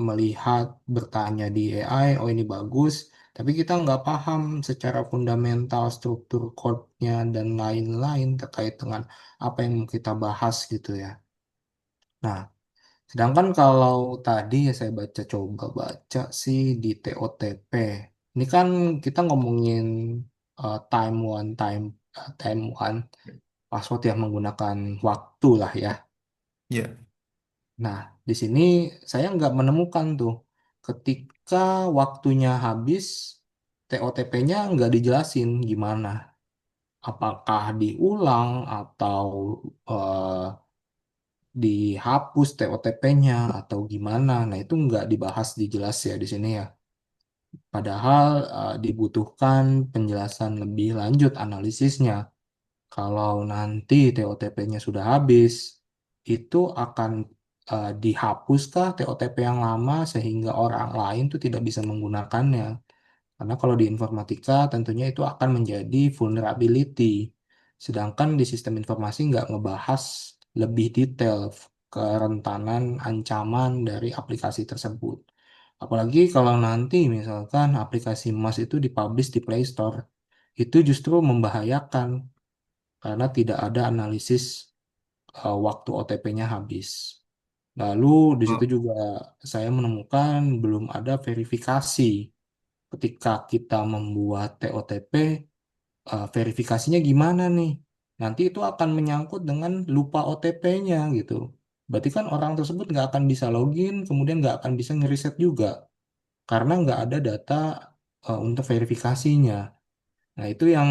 [SPEAKER 3] melihat bertanya di AI, oh ini bagus, tapi kita nggak paham secara fundamental struktur code-nya dan lain-lain terkait dengan apa yang mau kita bahas gitu ya. Nah, sedangkan kalau tadi ya saya coba baca sih di TOTP. Ini kan kita ngomongin time one password yang menggunakan waktu lah ya.
[SPEAKER 2] Iya.
[SPEAKER 3] Nah, di sini saya nggak menemukan tuh ketika waktunya habis, TOTP-nya nggak dijelasin gimana. Apakah diulang atau eh, dihapus TOTP-nya atau gimana. Nah, itu nggak dibahas dijelas ya di sini ya. Padahal dibutuhkan penjelasan lebih lanjut analisisnya. Kalau nanti TOTP-nya sudah habis, itu akan dihapuskah TOTP yang lama sehingga orang lain tuh tidak bisa menggunakannya? Karena kalau di informatika tentunya itu akan menjadi vulnerability. Sedangkan di sistem informasi nggak ngebahas lebih detail kerentanan ancaman dari aplikasi tersebut. Apalagi kalau nanti misalkan aplikasi emas itu dipublish di Play Store, itu justru membahayakan karena tidak ada analisis waktu OTP-nya habis. Lalu di situ
[SPEAKER 2] Oh,
[SPEAKER 3] juga saya menemukan belum ada verifikasi ketika kita membuat TOTP, verifikasinya gimana nih? Nanti itu akan menyangkut dengan lupa OTP-nya gitu. Berarti kan orang tersebut nggak akan bisa login, kemudian nggak akan bisa ngeriset juga karena nggak ada data untuk verifikasinya. Nah, itu yang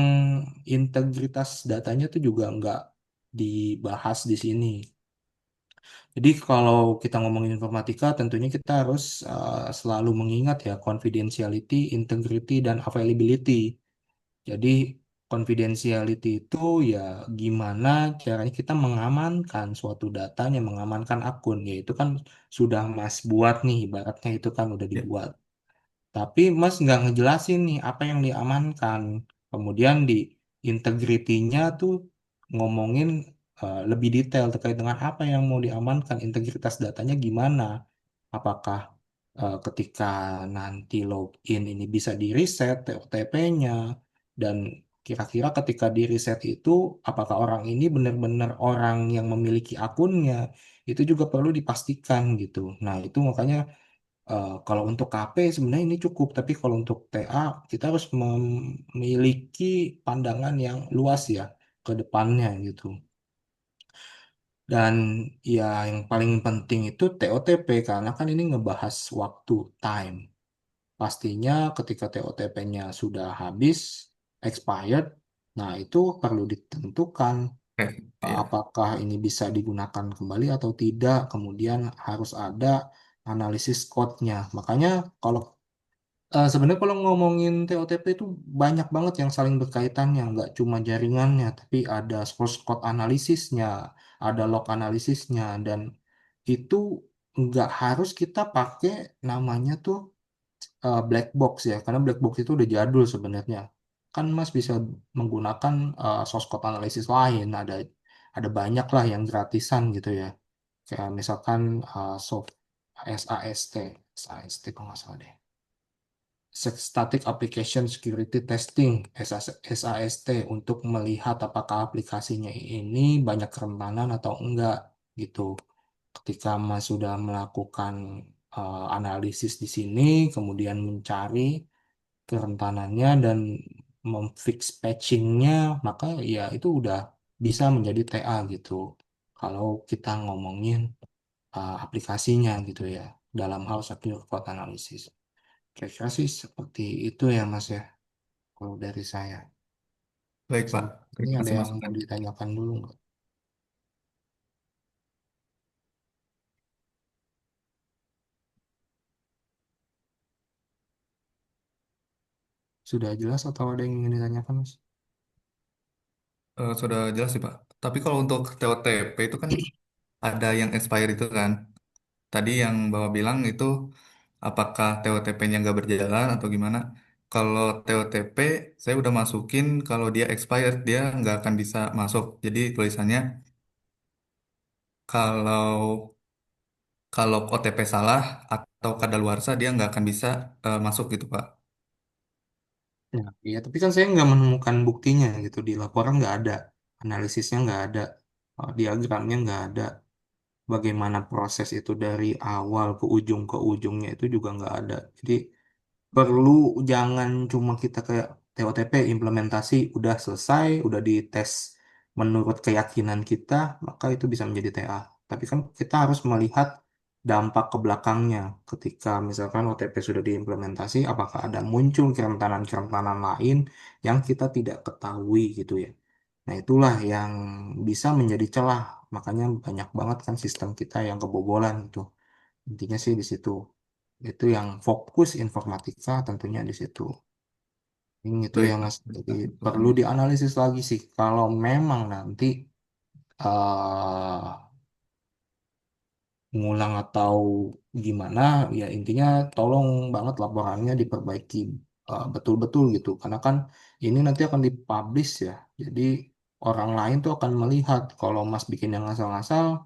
[SPEAKER 3] integritas datanya tuh juga nggak dibahas di sini. Jadi kalau kita ngomongin informatika, tentunya kita harus selalu mengingat ya confidentiality, integrity, dan availability. Jadi confidentiality itu ya gimana caranya kita mengamankan suatu datanya, mengamankan akun, yaitu kan sudah Mas buat nih, ibaratnya itu kan udah
[SPEAKER 2] iya.
[SPEAKER 3] dibuat. Tapi Mas nggak ngejelasin nih apa yang diamankan. Kemudian di integritinya tuh ngomongin lebih detail terkait dengan apa yang mau diamankan, integritas datanya gimana. Apakah ketika nanti login ini bisa di reset OTP-nya dan kira-kira ketika di reset itu apakah orang ini benar-benar orang yang memiliki akunnya itu juga perlu dipastikan gitu. Nah, itu makanya kalau untuk KP sebenarnya ini cukup, tapi kalau untuk TA kita harus memiliki pandangan yang luas ya ke depannya gitu. Dan ya yang paling penting itu TOTP karena kan ini ngebahas waktu time. Pastinya ketika TOTP-nya sudah habis, expired, nah itu perlu ditentukan
[SPEAKER 2] Iya.
[SPEAKER 3] apakah ini bisa digunakan kembali atau tidak. Kemudian harus ada analisis code-nya. Makanya kalau sebenarnya kalau ngomongin TOTP itu banyak banget yang saling berkaitannya, nggak cuma jaringannya, tapi ada source code analisisnya, ada log analisisnya, dan itu nggak harus kita pakai namanya tuh black box ya, karena black box itu udah jadul sebenarnya. Kan Mas bisa menggunakan source code analisis lain, ada banyak lah yang gratisan gitu ya, kayak misalkan soft SAST, SAST kalau nggak salah deh. Static Application Security Testing SAST untuk melihat apakah aplikasinya ini banyak kerentanan atau enggak gitu. Ketika Mas sudah melakukan analisis di sini, kemudian mencari kerentanannya dan memfix patchingnya, maka ya itu udah bisa menjadi TA gitu. Kalau kita ngomongin aplikasinya gitu ya, dalam hal secure code analysis. Kira-kira sih seperti itu ya Mas ya, kalau dari saya.
[SPEAKER 2] Baik, Pak.
[SPEAKER 3] Ini
[SPEAKER 2] Terima
[SPEAKER 3] ada
[SPEAKER 2] kasih
[SPEAKER 3] yang mau
[SPEAKER 2] masukannya.
[SPEAKER 3] ditanyakan dulu nggak? Sudah jelas atau ada yang ingin ditanyakan Mas?
[SPEAKER 2] Sudah jelas sih, Pak. Tapi kalau untuk TOTP itu kan ada yang expire itu kan. Tadi yang Bapak bilang itu apakah TOTP-nya nggak berjalan atau gimana? Kalau TOTP saya udah masukin kalau dia expired dia nggak akan bisa masuk. Jadi tulisannya kalau kalau OTP salah atau kadaluarsa dia nggak akan bisa masuk gitu Pak.
[SPEAKER 3] Ya, iya, tapi kan saya nggak menemukan buktinya gitu di laporan nggak ada, analisisnya nggak ada, diagramnya nggak ada, bagaimana proses itu dari awal ke ujungnya itu juga nggak ada. Jadi perlu jangan cuma kita kayak TOTP implementasi udah selesai, udah dites menurut keyakinan kita, maka itu bisa menjadi TA. Tapi kan kita harus melihat dampak ke belakangnya. Ketika misalkan OTP sudah diimplementasi, apakah ada muncul kerentanan-kerentanan lain yang kita tidak ketahui gitu ya. Nah, itulah yang bisa menjadi celah. Makanya banyak banget kan sistem kita yang kebobolan itu. Intinya sih di situ. Itu yang fokus informatika tentunya di situ. Ini itu
[SPEAKER 2] Baik
[SPEAKER 3] ya
[SPEAKER 2] Pak.
[SPEAKER 3] Mas.
[SPEAKER 2] Terima
[SPEAKER 3] Jadi
[SPEAKER 2] kasih
[SPEAKER 3] perlu
[SPEAKER 2] masukannya.
[SPEAKER 3] dianalisis lagi sih. Kalau memang nanti eh ngulang atau gimana, ya intinya tolong banget laporannya diperbaiki betul-betul gitu. Karena kan ini nanti akan dipublish ya. Jadi orang lain tuh akan melihat kalau Mas bikin yang ngasal-ngasal,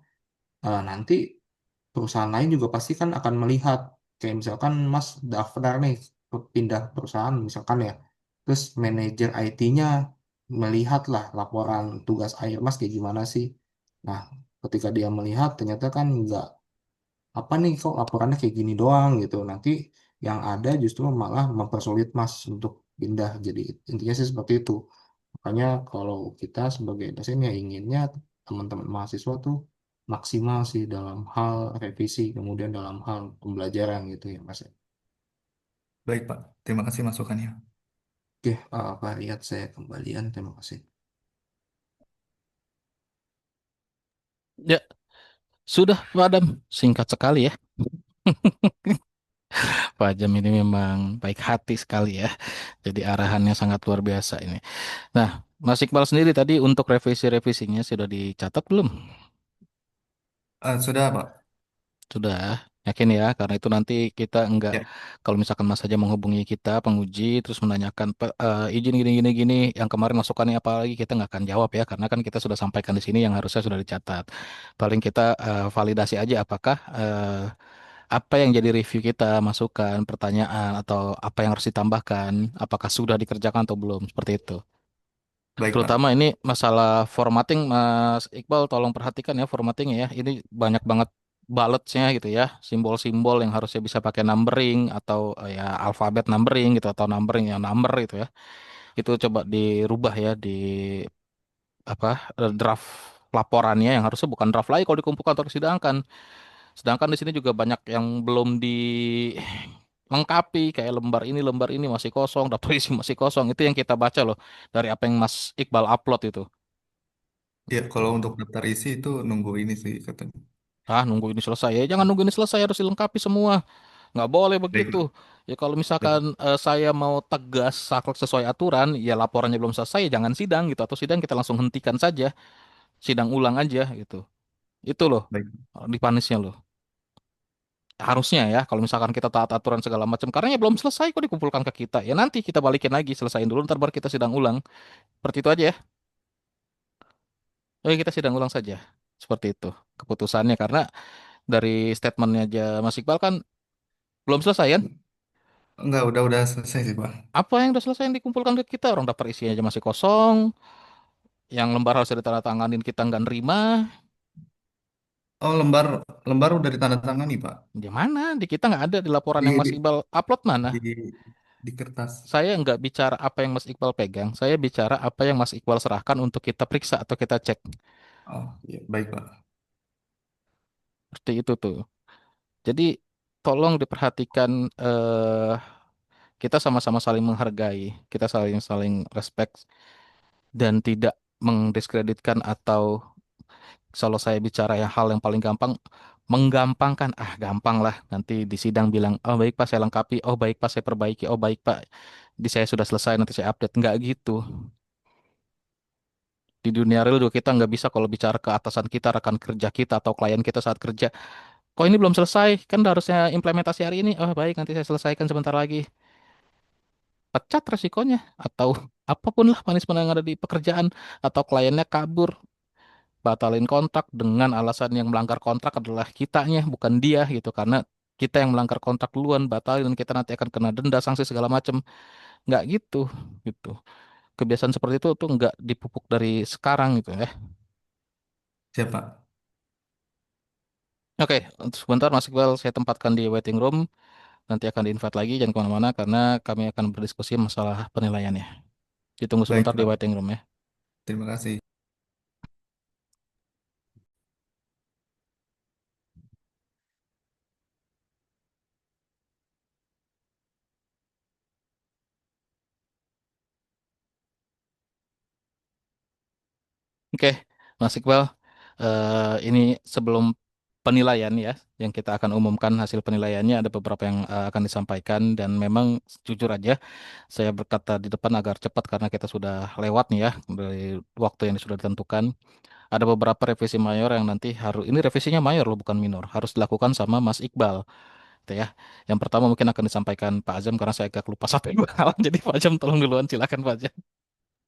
[SPEAKER 3] nanti perusahaan lain juga pasti kan akan melihat kayak misalkan Mas daftar nih pindah perusahaan misalkan ya, terus manajer IT-nya melihat lah laporan tugas akhir Mas kayak gimana sih. Nah, ketika dia melihat ternyata kan nggak, apa nih kok laporannya kayak gini doang gitu, nanti yang ada justru malah mempersulit Mas untuk pindah. Jadi intinya sih seperti itu. Makanya kalau kita sebagai dosen ya inginnya teman-teman mahasiswa tuh maksimal sih dalam hal revisi, kemudian dalam hal pembelajaran gitu ya Mas.
[SPEAKER 2] Baik Pak. Terima kasih masukannya.
[SPEAKER 3] Oke, Pak Riyad saya kembalian. Terima kasih.
[SPEAKER 1] Ya, sudah Pak Adam. Singkat sekali ya. Pak Jam ini memang baik hati sekali ya. Jadi arahannya sangat luar biasa ini. Nah, Mas Iqbal sendiri tadi untuk revisi-revisinya sudah dicatat belum?
[SPEAKER 2] Sudah Pak.
[SPEAKER 1] Sudah, yakin ya, karena itu nanti kita enggak,
[SPEAKER 2] Ya,
[SPEAKER 1] kalau misalkan Mas saja menghubungi kita, penguji, terus menanyakan, izin gini, gini, gini, yang kemarin masukannya apa lagi, kita nggak akan jawab ya, karena kan kita sudah sampaikan di sini yang harusnya sudah dicatat. Paling kita validasi aja apakah apa yang jadi review kita, masukan, pertanyaan, atau apa yang harus ditambahkan, apakah sudah dikerjakan atau belum, seperti itu.
[SPEAKER 2] baik
[SPEAKER 1] Terutama
[SPEAKER 2] Pak.
[SPEAKER 1] ini masalah formatting, Mas Iqbal tolong perhatikan ya formattingnya ya. Ini banyak banget bullets-nya gitu ya, simbol-simbol yang harusnya bisa pakai numbering atau ya alfabet numbering gitu atau numbering yang number gitu ya. Itu coba dirubah ya di apa draft laporannya yang harusnya bukan draft lagi kalau dikumpulkan atau disidangkan. Sedangkan di sini juga banyak yang belum dilengkapi kayak lembar ini masih kosong, daftar isi masih kosong. Itu yang kita baca loh dari apa yang Mas Iqbal upload itu.
[SPEAKER 2] Ya,
[SPEAKER 1] Gitu.
[SPEAKER 2] kalau untuk daftar isi itu nunggu ini sih katanya.
[SPEAKER 1] Ah, nunggu ini selesai ya. Jangan nunggu ini selesai, harus dilengkapi semua. Nggak boleh begitu.
[SPEAKER 2] Baik,
[SPEAKER 1] Ya kalau misalkan
[SPEAKER 2] baik,
[SPEAKER 1] saya mau tegas sesuai aturan, ya laporannya belum selesai, ya jangan sidang gitu. Atau sidang kita langsung hentikan saja. Sidang ulang aja gitu. Itu loh,
[SPEAKER 2] baik.
[SPEAKER 1] dipanisnya loh. Harusnya ya, kalau misalkan kita taat aturan segala macam, karena ya belum selesai kok dikumpulkan ke kita. Ya nanti kita balikin lagi, selesaiin dulu, ntar baru kita sidang ulang. Seperti itu aja ya. Oke, kita sidang ulang saja. Seperti itu keputusannya, karena dari statementnya aja Mas Iqbal kan belum selesai kan?
[SPEAKER 2] Enggak, udah selesai sih, Pak.
[SPEAKER 1] Apa yang udah selesai yang dikumpulkan ke kita? Orang daftar isinya aja masih kosong. Yang lembar harus ditandatanganin kita nggak nerima.
[SPEAKER 2] Oh, lembar lembar udah ditandatangani, Pak.
[SPEAKER 1] Di mana? Di kita nggak ada di laporan
[SPEAKER 2] Di
[SPEAKER 1] yang
[SPEAKER 2] di
[SPEAKER 1] Mas Iqbal upload mana?
[SPEAKER 2] di, di kertas.
[SPEAKER 1] Saya nggak bicara apa yang Mas Iqbal pegang. Saya bicara apa yang Mas Iqbal serahkan untuk kita periksa atau kita cek.
[SPEAKER 2] Oh, iya, baik, Pak.
[SPEAKER 1] Seperti itu tuh. Jadi tolong diperhatikan, kita sama-sama saling menghargai, kita saling saling respect dan tidak mendiskreditkan atau kalau saya bicara yang hal yang paling gampang menggampangkan, ah gampang lah nanti di sidang bilang oh baik Pak saya lengkapi, oh baik Pak saya perbaiki, oh baik Pak di saya sudah selesai nanti saya update, nggak gitu. Di dunia real juga kita nggak bisa kalau bicara ke atasan kita, rekan kerja kita atau klien kita saat kerja, kok ini belum selesai kan udah harusnya implementasi hari ini, oh baik nanti saya selesaikan sebentar lagi, pecat resikonya atau apapun lah punishment yang ada di pekerjaan, atau kliennya kabur batalin kontrak dengan alasan yang melanggar kontrak adalah kitanya bukan dia gitu, karena kita yang melanggar kontrak duluan batalin dan kita nanti akan kena denda sanksi segala macam, nggak gitu gitu. Kebiasaan seperti itu tuh nggak dipupuk dari sekarang gitu ya.
[SPEAKER 2] Siap, Pak.
[SPEAKER 1] Oke, untuk sebentar Mas Iqbal saya tempatkan di waiting room, nanti akan di-invite lagi jangan kemana-mana karena kami akan berdiskusi masalah penilaiannya. Ditunggu
[SPEAKER 2] Baik,
[SPEAKER 1] sebentar di
[SPEAKER 2] Pak.
[SPEAKER 1] waiting room ya.
[SPEAKER 2] Terima kasih.
[SPEAKER 1] Oke, Mas Iqbal, ini sebelum penilaian ya, yang kita akan umumkan hasil penilaiannya ada beberapa yang akan disampaikan dan memang jujur aja saya berkata di depan agar cepat karena kita sudah lewat nih ya dari waktu yang sudah ditentukan. Ada beberapa revisi mayor yang nanti harus, ini revisinya mayor loh bukan minor, harus dilakukan sama Mas Iqbal. Gitu ya. Yang pertama mungkin akan disampaikan Pak Azam karena saya agak lupa satu hal. Jadi Pak Azam tolong duluan silakan Pak Azam.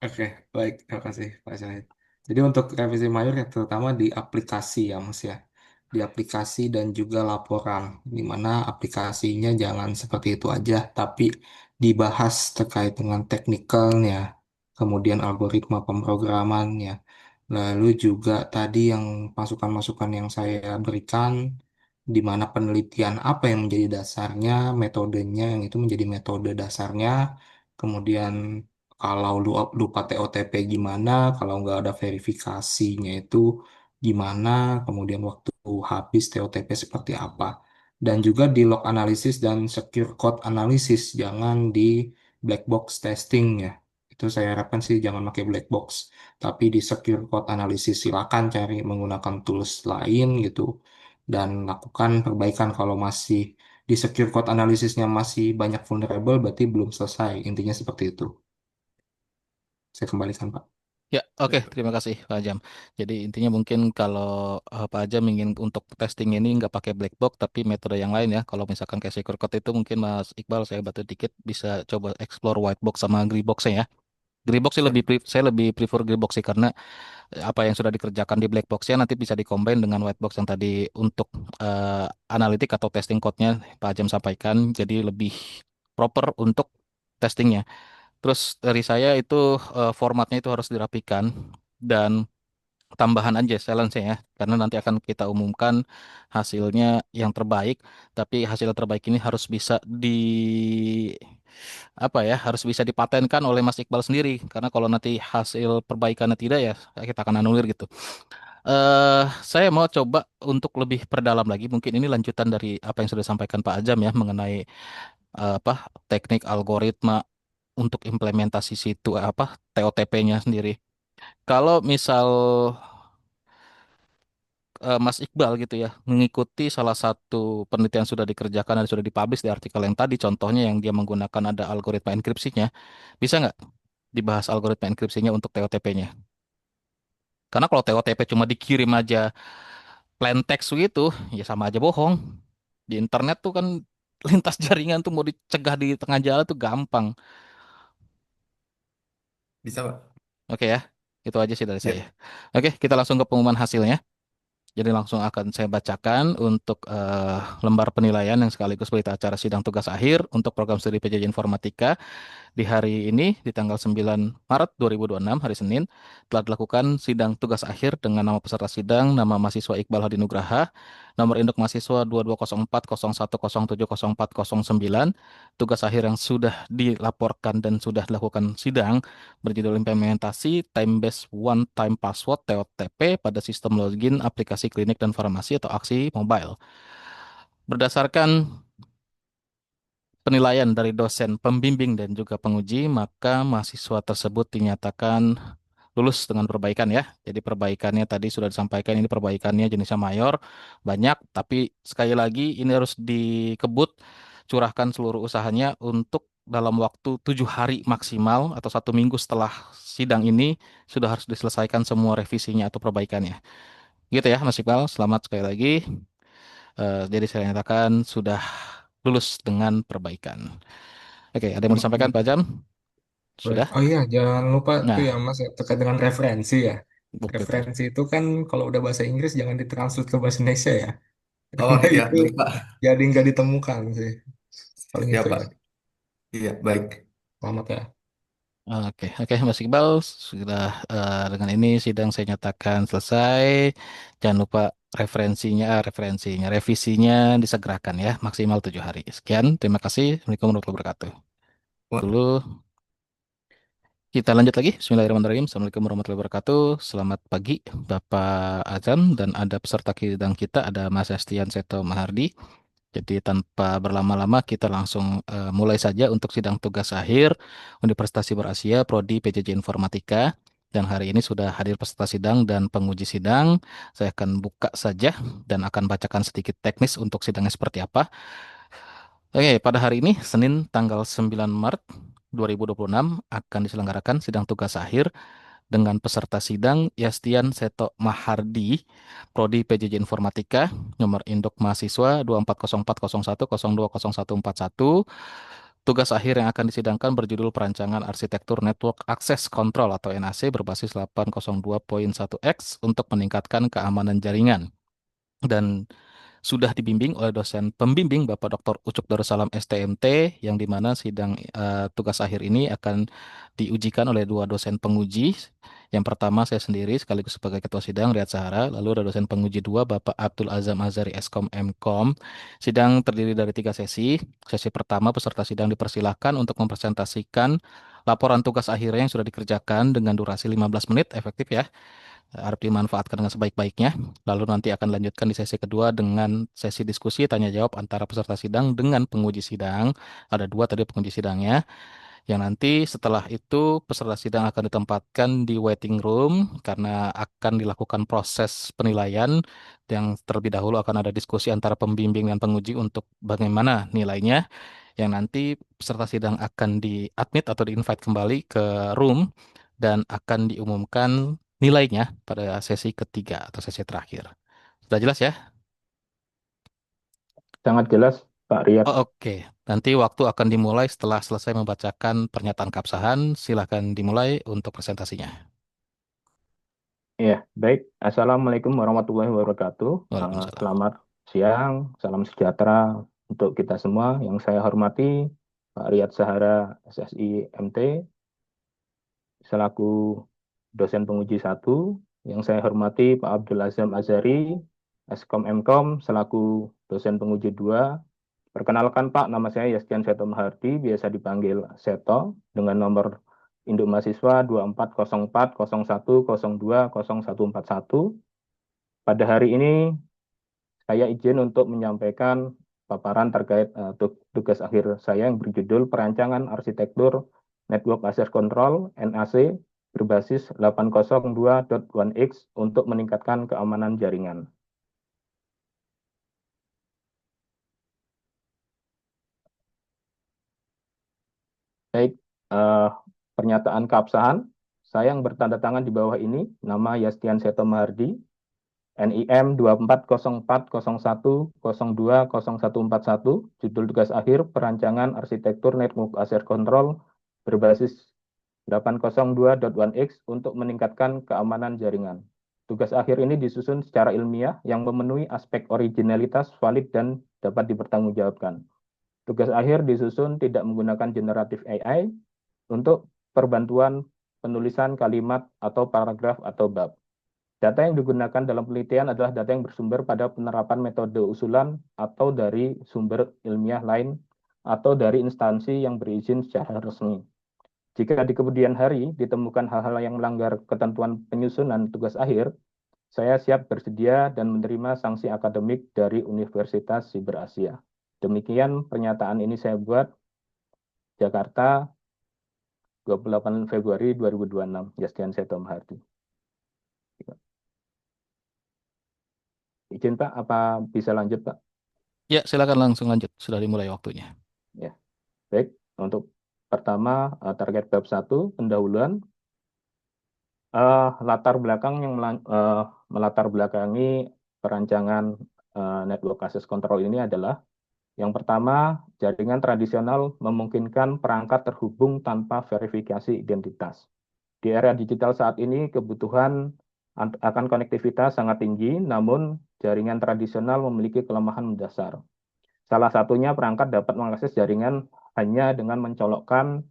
[SPEAKER 3] Oke, baik. Terima kasih, Pak Syahid. Jadi untuk revisi mayor ya terutama di aplikasi ya, Mas ya. Di aplikasi dan juga laporan, di mana aplikasinya jangan seperti itu aja, tapi dibahas terkait dengan teknikalnya, kemudian algoritma pemrogramannya. Lalu juga tadi yang masukan-masukan yang saya berikan, di mana penelitian apa yang menjadi dasarnya, metodenya yang itu menjadi metode dasarnya, kemudian kalau lupa TOTP gimana, kalau nggak ada verifikasinya itu gimana, kemudian waktu habis TOTP seperti apa. Dan juga di log analisis dan secure code analisis, jangan di black box testing ya. Itu saya harapkan sih jangan pakai black box, tapi di secure code analisis silakan cari menggunakan tools lain gitu dan lakukan perbaikan kalau masih di secure code analisisnya masih banyak vulnerable berarti belum selesai. Intinya seperti itu. Saya kembalikan, Pak.
[SPEAKER 1] Ya, oke,
[SPEAKER 2] Baik, Pak.
[SPEAKER 1] terima kasih Pak Ajam. Jadi intinya mungkin kalau Pak Ajam ingin untuk testing ini nggak pakai black box tapi metode yang lain ya. Kalau misalkan kayak secure code itu mungkin Mas Iqbal saya bantu dikit bisa coba explore white box sama grey box ya. Grey box sih
[SPEAKER 2] Siap.
[SPEAKER 1] lebih saya lebih prefer grey box sih karena apa yang sudah dikerjakan di black box-nya nanti bisa dikombin dengan white box yang tadi untuk analitik atau testing code-nya Pak Ajam sampaikan jadi lebih proper untuk testingnya. Terus dari saya itu formatnya itu harus dirapikan dan tambahan aja challenge ya karena nanti akan kita umumkan hasilnya yang terbaik, tapi hasil terbaik ini harus bisa di apa ya, harus bisa dipatenkan oleh Mas Iqbal sendiri karena kalau nanti hasil perbaikannya tidak ya kita akan anulir gitu. Saya mau coba untuk lebih perdalam lagi, mungkin ini lanjutan dari apa yang sudah disampaikan Pak Ajam ya mengenai apa teknik algoritma untuk implementasi situ apa TOTP-nya sendiri. Kalau misal Mas Iqbal gitu ya, mengikuti salah satu penelitian yang sudah dikerjakan dan sudah dipublish di artikel yang tadi, contohnya yang dia menggunakan ada algoritma enkripsinya, bisa nggak dibahas algoritma enkripsinya untuk TOTP-nya? Karena kalau TOTP cuma dikirim aja plain text gitu, ya sama aja bohong. Di internet tuh kan lintas jaringan tuh mau dicegah di tengah jalan tuh gampang.
[SPEAKER 2] Bisa, Pak?
[SPEAKER 1] Oke ya, itu aja sih dari saya.
[SPEAKER 2] Ya.
[SPEAKER 1] Oke, kita langsung ke pengumuman hasilnya. Jadi langsung akan saya bacakan untuk lembar penilaian yang sekaligus berita acara sidang tugas akhir untuk program studi PJJ Informatika. Di hari ini, di tanggal 9 Maret 2026, hari Senin, telah dilakukan sidang tugas akhir dengan nama peserta sidang, nama mahasiswa Iqbal Hadi Nugraha, nomor induk mahasiswa 220401707409. Tugas akhir yang sudah dilaporkan dan sudah dilakukan sidang berjudul implementasi time-based one-time password (TOTP) pada sistem login aplikasi klinik dan farmasi atau aksi mobile. Berdasarkan penilaian dari dosen pembimbing dan juga penguji, maka mahasiswa tersebut dinyatakan lulus dengan perbaikan ya. Jadi perbaikannya tadi sudah disampaikan, ini perbaikannya jenisnya mayor, banyak, tapi sekali lagi ini harus dikebut, curahkan seluruh usahanya untuk dalam waktu 7 hari maksimal atau 1 minggu setelah sidang ini sudah harus diselesaikan semua revisinya atau perbaikannya. Gitu ya Mas Iqbal, selamat sekali lagi. Jadi saya nyatakan sudah lulus dengan perbaikan. Oke, ada yang mau disampaikan Pak Jam?
[SPEAKER 3] Boleh.
[SPEAKER 1] Sudah?
[SPEAKER 3] Oh iya, jangan lupa tuh ya
[SPEAKER 1] Nah,
[SPEAKER 3] Mas ya, terkait dengan referensi ya.
[SPEAKER 1] betul.
[SPEAKER 3] Referensi itu kan kalau udah bahasa Inggris jangan ditranslate ke bahasa Indonesia ya.
[SPEAKER 2] Oh
[SPEAKER 3] Karena
[SPEAKER 2] iya,
[SPEAKER 3] itu
[SPEAKER 2] baik, Pak.
[SPEAKER 3] jadi nggak ditemukan sih. Paling
[SPEAKER 2] Ya,
[SPEAKER 3] itu ya.
[SPEAKER 2] Pak. Iya, baik.
[SPEAKER 3] Selamat ya.
[SPEAKER 1] Oke, oke, Mas Iqbal, sudah dengan ini sidang saya nyatakan selesai. Jangan lupa referensinya, revisinya disegerakan ya, maksimal 7 hari. Sekian, terima kasih. Assalamualaikum warahmatullahi wabarakatuh.
[SPEAKER 2] Wah,
[SPEAKER 1] Dulu kita lanjut lagi. Bismillahirrahmanirrahim. Assalamualaikum warahmatullahi wabarakatuh. Selamat pagi, Bapak Azam, dan ada peserta sidang kita, ada Mas Estian Seto Mahardi. Jadi tanpa berlama-lama kita langsung mulai saja untuk sidang tugas akhir Universitas Siber Asia Prodi PJJ Informatika. Dan hari ini sudah hadir peserta sidang dan penguji sidang. Saya akan buka saja dan akan bacakan sedikit teknis untuk sidangnya seperti apa. Oke, pada hari ini Senin tanggal 9 Maret 2026 akan diselenggarakan sidang tugas akhir dengan peserta sidang Yastian Seto Mahardi, Prodi PJJ Informatika, nomor induk mahasiswa 240401020141. Tugas akhir yang akan disidangkan berjudul Perancangan Arsitektur Network Access Control atau NAC berbasis 802.1x untuk meningkatkan keamanan jaringan. Dan sudah dibimbing oleh dosen pembimbing Bapak Dr. Ucuk Darussalam STMT yang di mana sidang tugas akhir ini akan diujikan oleh dua dosen penguji. Yang pertama saya sendiri sekaligus sebagai ketua sidang Riyad Sahara, lalu ada dosen penguji dua Bapak Abdul Azam Azari Eskom Mkom. Sidang terdiri dari 3 sesi. Sesi pertama peserta sidang dipersilahkan untuk mempresentasikan laporan tugas akhirnya yang sudah dikerjakan dengan durasi 15 menit efektif ya, harap dimanfaatkan dengan sebaik-baiknya. Lalu nanti akan lanjutkan di sesi kedua dengan sesi diskusi tanya jawab antara peserta sidang dengan penguji sidang. Ada dua tadi penguji sidangnya. Yang nanti setelah itu peserta sidang akan ditempatkan di waiting room karena akan dilakukan proses penilaian yang terlebih dahulu akan ada diskusi antara pembimbing dan penguji untuk bagaimana nilainya. Yang nanti peserta sidang akan di-admit atau di-invite kembali ke room dan akan diumumkan nilainya pada sesi ketiga atau sesi terakhir. Sudah jelas ya?
[SPEAKER 4] Sangat jelas, Pak Riyad.
[SPEAKER 1] Oh, oke. Nanti waktu akan dimulai setelah selesai membacakan pernyataan keabsahan. Silakan dimulai untuk presentasinya.
[SPEAKER 4] Ya, baik. Assalamualaikum warahmatullahi wabarakatuh.
[SPEAKER 1] Waalaikumsalam.
[SPEAKER 4] Selamat siang, salam sejahtera untuk kita semua. Yang saya hormati Pak Riyad Sahara, SSI MT, selaku dosen penguji 1. Yang saya hormati Pak Abdul Azam Azari, Eskom Mkom, selaku dosen penguji 2. Perkenalkan Pak, nama saya Yastian Seto Mahardi, biasa dipanggil Seto, dengan nomor induk mahasiswa 240401020141. Pada hari ini, saya izin untuk menyampaikan paparan terkait tugas akhir saya yang berjudul Perancangan Arsitektur Network Access Control (NAC) berbasis 802.1x untuk meningkatkan keamanan jaringan. Baik, eh, pernyataan keabsahan. Saya yang bertanda tangan di bawah ini, nama Yastian Seto Mahardi, NIM 240401020141, judul tugas akhir perancangan arsitektur network access control berbasis 802.1x untuk meningkatkan keamanan jaringan. Tugas akhir ini disusun secara ilmiah yang memenuhi aspek originalitas, valid, dan dapat dipertanggungjawabkan. Tugas akhir disusun tidak menggunakan generatif AI untuk perbantuan penulisan kalimat atau paragraf atau bab. Data yang digunakan dalam penelitian adalah data yang bersumber pada penerapan metode usulan atau dari sumber ilmiah lain atau dari instansi yang berizin secara resmi. Jika di kemudian hari ditemukan hal-hal yang melanggar ketentuan penyusunan tugas akhir, saya siap bersedia dan menerima sanksi akademik dari Universitas Siber Asia. Demikian pernyataan ini saya buat, Jakarta, 28 Februari 2026. Yastian Seto Mahardi. Izin Pak, apa bisa lanjut Pak?
[SPEAKER 1] Ya, silakan langsung lanjut. Sudah dimulai waktunya.
[SPEAKER 4] Ya, baik. Untuk pertama, target bab 1, pendahuluan. Latar belakang yang melatar belakangi perancangan network access control ini adalah yang pertama, jaringan tradisional memungkinkan perangkat terhubung tanpa verifikasi identitas. Di era digital saat ini, kebutuhan akan konektivitas sangat tinggi, namun jaringan tradisional memiliki kelemahan mendasar. Salah satunya perangkat dapat mengakses jaringan hanya dengan mencolokkan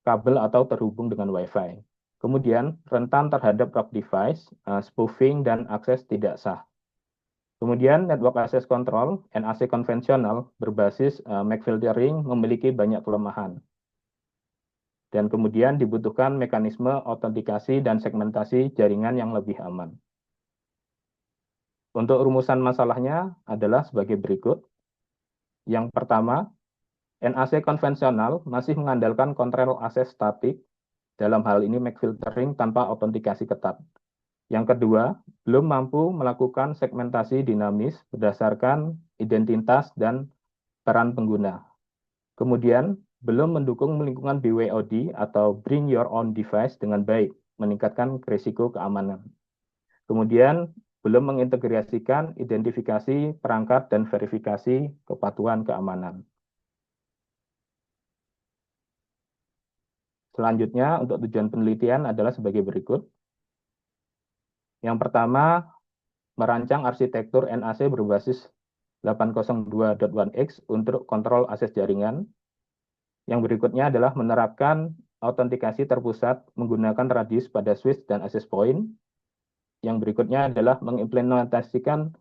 [SPEAKER 4] kabel atau terhubung dengan Wi-Fi. Kemudian, rentan terhadap rogue device, spoofing, dan akses tidak sah. Kemudian, network access control, NAC konvensional, berbasis MAC filtering memiliki banyak kelemahan. Dan kemudian dibutuhkan mekanisme autentikasi dan segmentasi jaringan yang lebih aman. Untuk rumusan masalahnya adalah sebagai berikut. Yang pertama, NAC konvensional masih mengandalkan kontrol akses statik, dalam hal ini MAC filtering tanpa autentikasi ketat. Yang kedua, belum mampu melakukan segmentasi dinamis berdasarkan identitas dan peran pengguna. Kemudian, belum mendukung lingkungan BYOD atau Bring Your Own Device dengan baik, meningkatkan risiko keamanan. Kemudian, belum mengintegrasikan identifikasi perangkat dan verifikasi kepatuhan keamanan. Selanjutnya, untuk tujuan penelitian adalah sebagai berikut. Yang pertama, merancang arsitektur NAC berbasis 802.1x untuk kontrol akses jaringan. Yang berikutnya adalah menerapkan autentikasi terpusat menggunakan radius pada switch dan access point. Yang berikutnya adalah mengimplementasikan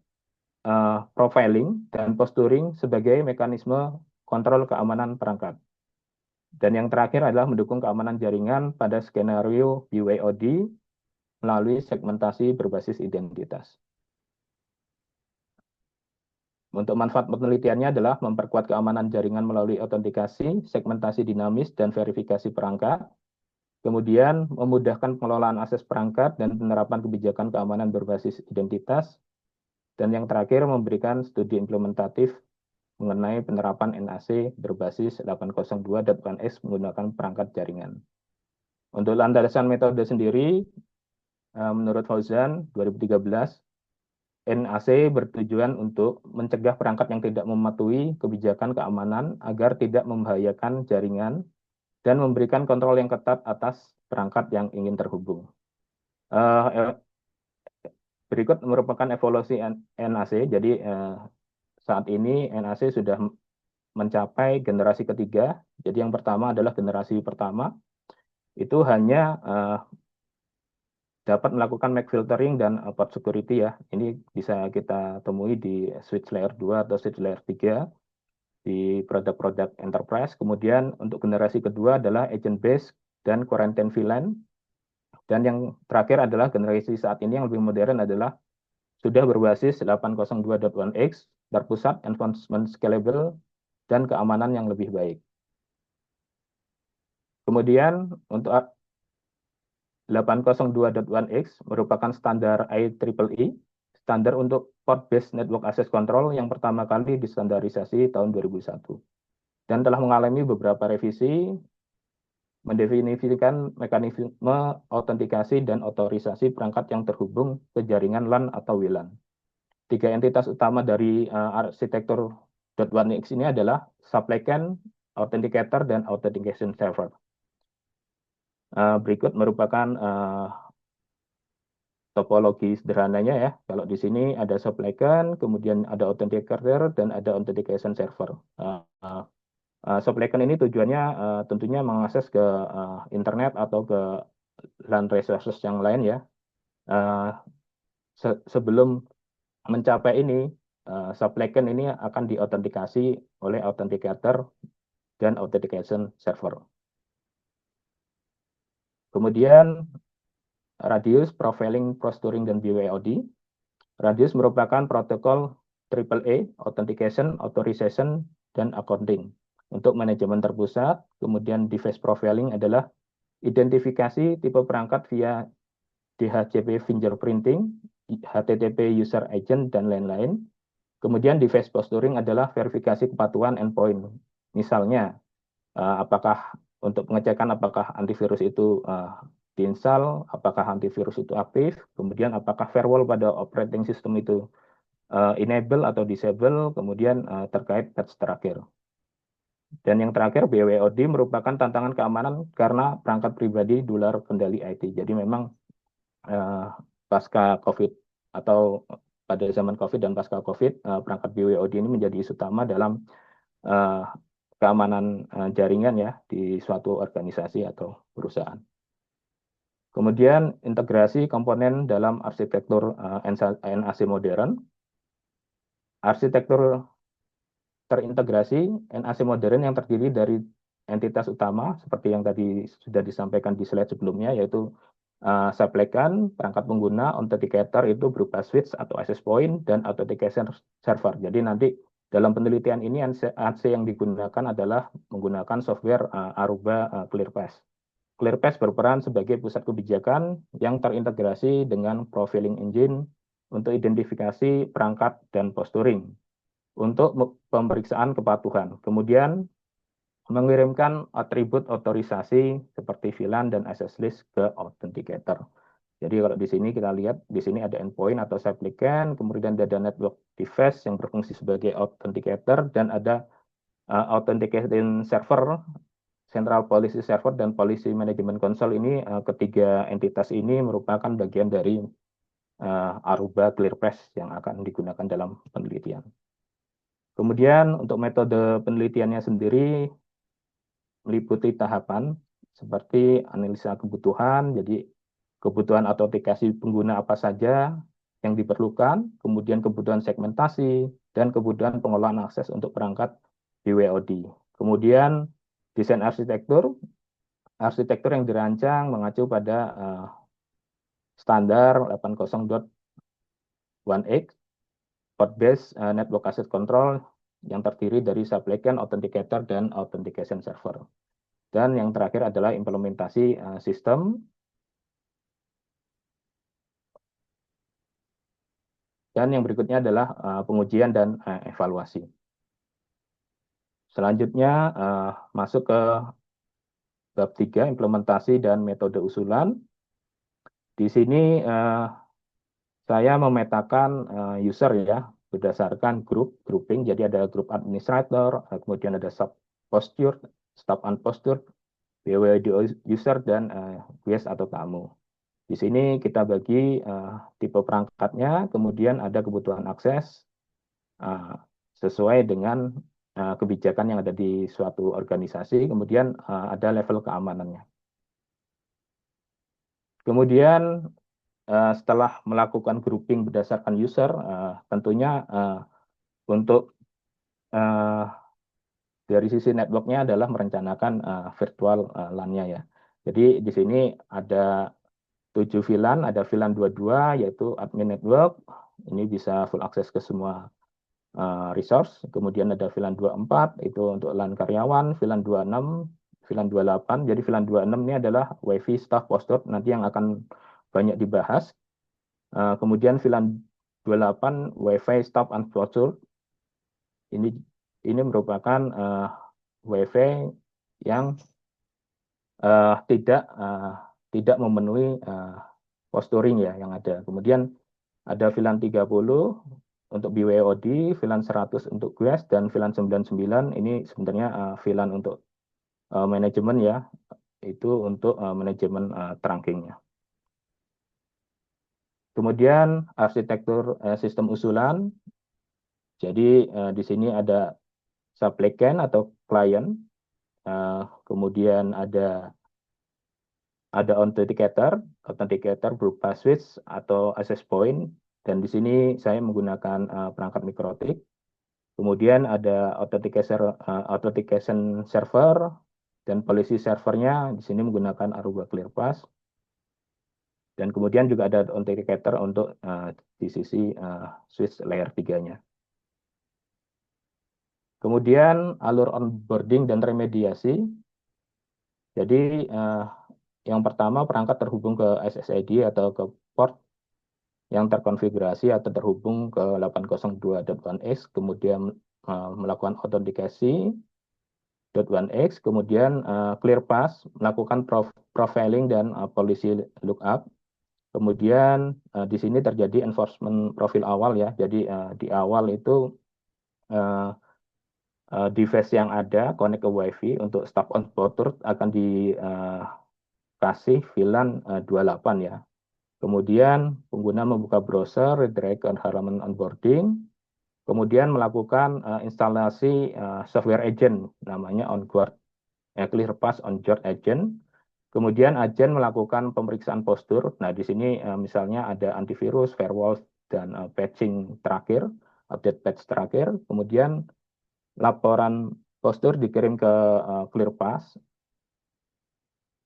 [SPEAKER 4] profiling dan posturing sebagai mekanisme kontrol keamanan perangkat. Dan yang terakhir adalah mendukung keamanan jaringan pada skenario BYOD melalui segmentasi berbasis identitas. Untuk manfaat penelitiannya adalah memperkuat keamanan jaringan melalui autentikasi, segmentasi dinamis, dan verifikasi perangkat. Kemudian memudahkan pengelolaan akses perangkat dan penerapan kebijakan keamanan berbasis identitas. Dan yang terakhir memberikan studi implementatif mengenai penerapan NAC berbasis 802.1x menggunakan perangkat jaringan. Untuk landasan metode sendiri, menurut Fauzan 2013, NAC bertujuan untuk mencegah perangkat yang tidak mematuhi kebijakan keamanan agar tidak membahayakan jaringan dan memberikan kontrol yang ketat atas perangkat yang ingin terhubung. Berikut merupakan evolusi NAC. Jadi saat ini NAC sudah mencapai generasi ketiga. Jadi yang pertama adalah generasi pertama. Itu hanya dapat melakukan MAC filtering dan port security ya. Ini bisa kita temui di switch layer 2 atau switch layer 3 di produk-produk enterprise. Kemudian untuk generasi kedua adalah agent based dan quarantine VLAN. Dan yang terakhir adalah generasi saat ini yang lebih modern adalah sudah berbasis 802.1x, terpusat, enforcement scalable, dan keamanan yang lebih baik. Kemudian untuk 802.1x merupakan standar IEEE, standar untuk port-based network access control yang pertama kali distandarisasi tahun 2001. Dan telah mengalami beberapa revisi mendefinisikan mekanisme autentikasi dan otorisasi perangkat yang terhubung ke jaringan LAN atau WLAN. Tiga entitas utama dari arsitektur .1x ini adalah supplicant, authenticator, dan authentication server. Berikut merupakan topologi sederhananya ya. Kalau di sini ada supplicant, kemudian ada authenticator, dan ada authentication server. Supplicant ini tujuannya tentunya mengakses ke internet atau ke LAN resources yang lain ya. Sebelum mencapai ini, supplicant ini akan diautentikasi oleh authenticator dan authentication server. Kemudian Radius, Profiling, Posturing, dan BYOD. Radius merupakan protokol AAA, Authentication, Authorization, dan Accounting. Untuk manajemen terpusat, kemudian device profiling adalah identifikasi tipe perangkat via DHCP fingerprinting, HTTP user agent, dan lain-lain. Kemudian device posturing adalah verifikasi kepatuhan endpoint. Misalnya, apakah untuk pengecekan apakah antivirus itu diinstal, apakah antivirus itu aktif, kemudian apakah firewall pada operating system itu enable atau disable, kemudian terkait patch terakhir. Dan yang terakhir, BWOD merupakan tantangan keamanan karena perangkat pribadi dolar kendali IT. Jadi memang pasca COVID atau pada zaman COVID dan pasca COVID, perangkat BWOD ini menjadi isu utama dalam keamanan jaringan ya di suatu organisasi atau perusahaan. Kemudian integrasi komponen dalam arsitektur NAC modern. Arsitektur terintegrasi NAC modern yang terdiri dari entitas utama seperti yang tadi sudah disampaikan di slide sebelumnya, yaitu supplicant, perangkat pengguna, authenticator itu berupa switch atau access point, dan authentication server. Jadi nanti dalam penelitian ini ANC yang digunakan adalah menggunakan software Aruba ClearPass. ClearPass berperan sebagai pusat kebijakan yang terintegrasi dengan profiling engine untuk identifikasi perangkat dan posturing untuk pemeriksaan kepatuhan. Kemudian mengirimkan atribut otorisasi seperti VLAN dan access list ke authenticator. Jadi kalau di sini kita lihat, di sini ada endpoint atau supplicant, kemudian ada network device yang berfungsi sebagai authenticator, dan ada authentication server, central policy server, dan policy management console. Ini ketiga entitas ini merupakan bagian dari Aruba ClearPass yang akan digunakan dalam penelitian. Kemudian untuk metode penelitiannya sendiri meliputi tahapan seperti analisa kebutuhan, jadi kebutuhan autentikasi pengguna apa saja yang diperlukan, kemudian kebutuhan segmentasi, dan kebutuhan pengolahan akses untuk perangkat BWOD. Kemudian desain arsitektur yang dirancang mengacu pada standar 80.1x Port-based network access control yang terdiri dari supplicant, authenticator, dan authentication server. Dan yang terakhir adalah implementasi sistem. Dan yang berikutnya adalah pengujian dan evaluasi. Selanjutnya masuk ke bab 3, implementasi dan metode usulan. Di sini saya memetakan user ya, berdasarkan grouping. Jadi ada grup administrator, kemudian ada sub posture, staff unposture, BWD user, dan guest atau tamu. Di sini kita bagi tipe perangkatnya, kemudian ada kebutuhan akses sesuai dengan kebijakan yang ada di suatu organisasi, kemudian ada level keamanannya. Kemudian setelah melakukan grouping berdasarkan user, tentunya untuk dari sisi networknya adalah merencanakan virtual LAN-nya ya. Jadi di sini ada 7 VLAN, ada VLAN 22 yaitu admin network, ini bisa full akses ke semua resource. Kemudian ada VLAN 24 itu untuk LAN karyawan, VLAN 26, VLAN 28. Jadi VLAN 26 ini adalah WiFi staff posture nanti yang akan banyak dibahas. Kemudian VLAN 28 WiFi staff unposture. Ini merupakan WiFi yang tidak memenuhi posturing ya yang ada. Kemudian ada VLAN 30 untuk BWOD, VLAN 100 untuk Guest, dan VLAN 99 ini sebenarnya VLAN untuk manajemen ya, itu untuk manajemen trunkingnya. Kemudian arsitektur sistem usulan. Jadi di sini ada supplicant atau klien, kemudian ada authenticator berupa switch atau access point, dan di sini saya menggunakan perangkat mikrotik. Kemudian ada authentication server, dan policy servernya di sini menggunakan Aruba ClearPass. Dan kemudian juga ada authenticator untuk di sisi switch layer 3-nya. Kemudian alur onboarding dan remediasi. Jadi yang pertama, perangkat terhubung ke SSID atau ke port yang terkonfigurasi atau terhubung ke 802.1x, kemudian melakukan autentikasi .1x, kemudian ClearPass melakukan profiling dan policy lookup. Kemudian di sini terjadi enforcement profil awal ya. Jadi di awal itu device yang ada connect ke WiFi untuk stop on board akan dikasih VLAN 28 ya. Kemudian pengguna membuka browser, redirect ke halaman onboarding, kemudian melakukan instalasi software agent namanya OnGuard, ClearPass OnGuard Agent. Kemudian agent melakukan pemeriksaan postur. Nah, di sini misalnya ada antivirus, firewall, dan patching terakhir, update patch terakhir. Kemudian laporan postur dikirim ke ClearPass.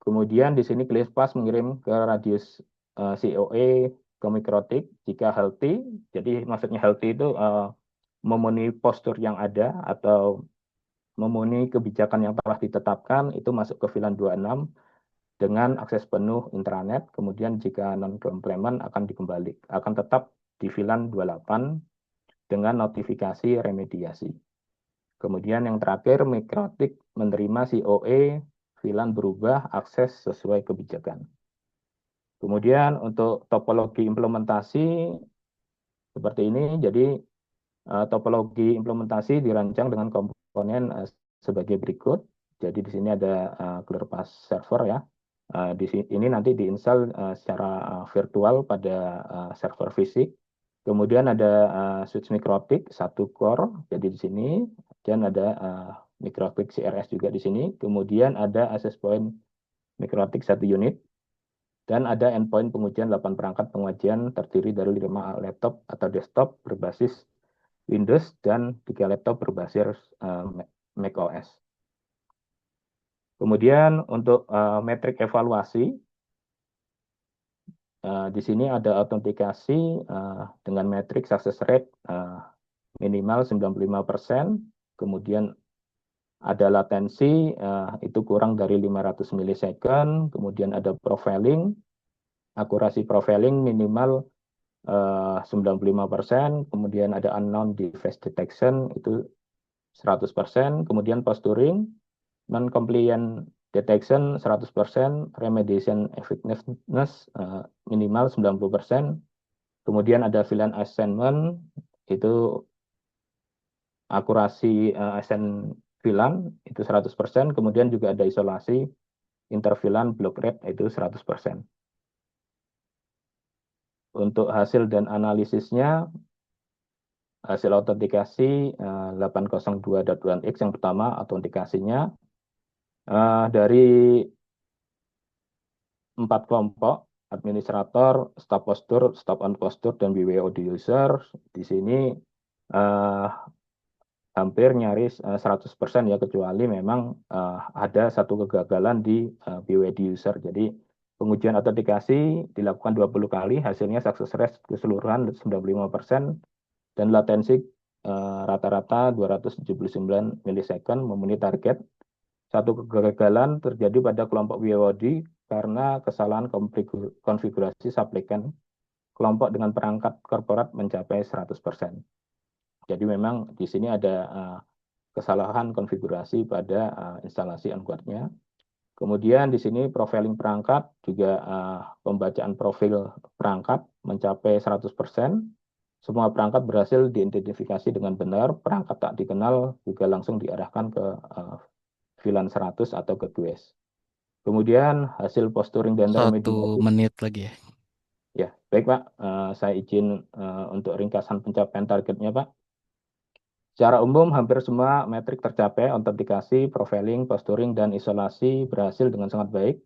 [SPEAKER 4] Kemudian di sini ClearPass mengirim ke radius COE ke mikrotik jika healthy. Jadi maksudnya healthy itu memenuhi postur yang ada atau memenuhi kebijakan yang telah ditetapkan, itu masuk ke VLAN 26 dengan akses penuh intranet. Kemudian jika non-complement akan tetap di VLAN 28 dengan notifikasi remediasi. Kemudian yang terakhir, mikrotik menerima COE, VLAN berubah, akses sesuai kebijakan. Kemudian untuk topologi implementasi seperti ini. Jadi topologi implementasi dirancang dengan komponen sebagai berikut. Jadi di sini ada ClearPass server ya. Di sini ini nanti diinstal secara virtual pada server fisik. Kemudian ada switch mikrotik 1 core, jadi di sini, dan ada mikrotik CRS juga di sini. Kemudian ada access point mikrotik 1 unit, dan ada endpoint pengujian 8 perangkat pengujian terdiri dari 5 laptop atau desktop berbasis Windows dan 3 laptop berbasis macOS. Kemudian untuk metrik evaluasi, di sini ada autentikasi dengan metrik success rate minimal 95%, kemudian ada latensi itu kurang dari 500 milisecond, kemudian ada profiling, akurasi profiling minimal 95%, kemudian ada unknown device detection itu 100%, kemudian posturing, non-compliant detection 100%, remediation effectiveness minimal 90%, kemudian ada VLAN assignment, itu akurasi assign VLAN itu 100%, kemudian juga ada isolasi interVLAN block rate itu 100%. Untuk hasil dan analisisnya, hasil autentikasi 802.1x yang pertama autentikasinya dari 4 kelompok, administrator, staf postur, staf on postur, dan BWOD user. Di sini hampir nyaris 100% ya, kecuali memang ada satu kegagalan di BWD user. Jadi pengujian autentikasi dilakukan 20 kali, hasilnya success rate keseluruhan 95%, dan latensi rata-rata 279 milisecond memenuhi target. Satu kegagalan terjadi pada kelompok BWD karena kesalahan konfigurasi supplicant kelompok dengan perangkat korporat mencapai 100%. Jadi memang di sini ada kesalahan konfigurasi pada instalasi OnGuard-nya. Kemudian di sini profiling perangkat juga pembacaan profil perangkat mencapai 100%. Semua perangkat berhasil diidentifikasi dengan benar, perangkat tak dikenal juga langsung diarahkan ke VLAN 100 atau ke QoS. Kemudian hasil posturing dan
[SPEAKER 1] 1
[SPEAKER 4] remediasi.
[SPEAKER 1] menit lagi ya.
[SPEAKER 4] Ya, baik Pak. Saya izin untuk ringkasan pencapaian targetnya Pak. Secara umum, hampir semua metrik tercapai, autentikasi, profiling, posturing, dan isolasi berhasil dengan sangat baik.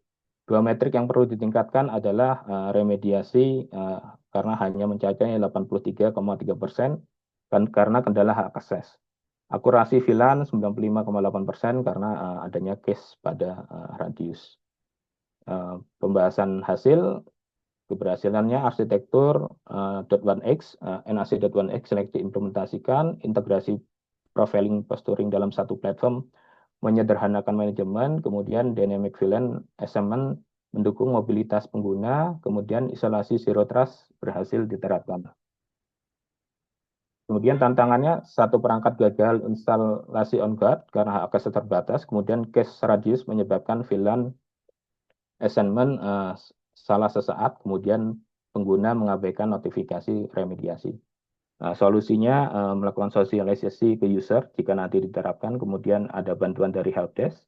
[SPEAKER 4] Dua metrik yang perlu ditingkatkan adalah remediasi karena hanya mencapai 83,3% karena kendala hak akses. Akurasi VLAN 95,8% karena adanya case pada radius. Pembahasan hasil keberhasilannya arsitektur .1x, NAC.1x select diimplementasikan, integrasi profiling posturing dalam satu platform, menyederhanakan manajemen, kemudian dynamic VLAN assessment mendukung mobilitas pengguna, kemudian isolasi zero trust berhasil diterapkan. Kemudian tantangannya, satu perangkat gagal instalasi on guard karena hak akses terbatas, kemudian cache radius menyebabkan VLAN assignment salah sesaat, kemudian pengguna mengabaikan notifikasi remediasi. Solusinya melakukan sosialisasi ke user jika nanti diterapkan, kemudian ada bantuan dari helpdesk,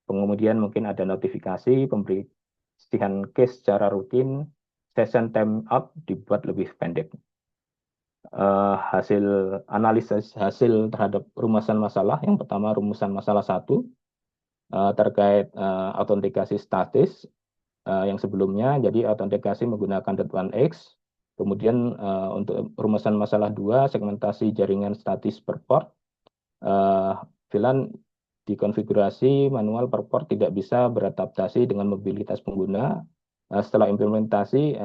[SPEAKER 4] kemudian mungkin ada notifikasi, pemberisihan case secara rutin, session time out dibuat lebih pendek. Hasil analisis hasil terhadap rumusan masalah, yang pertama rumusan masalah 1 terkait autentikasi statis yang sebelumnya, jadi autentikasi menggunakan .1x. Kemudian untuk rumusan masalah 2, segmentasi jaringan statis per port. VLAN dikonfigurasi manual per port tidak bisa beradaptasi dengan mobilitas pengguna. Setelah implementasi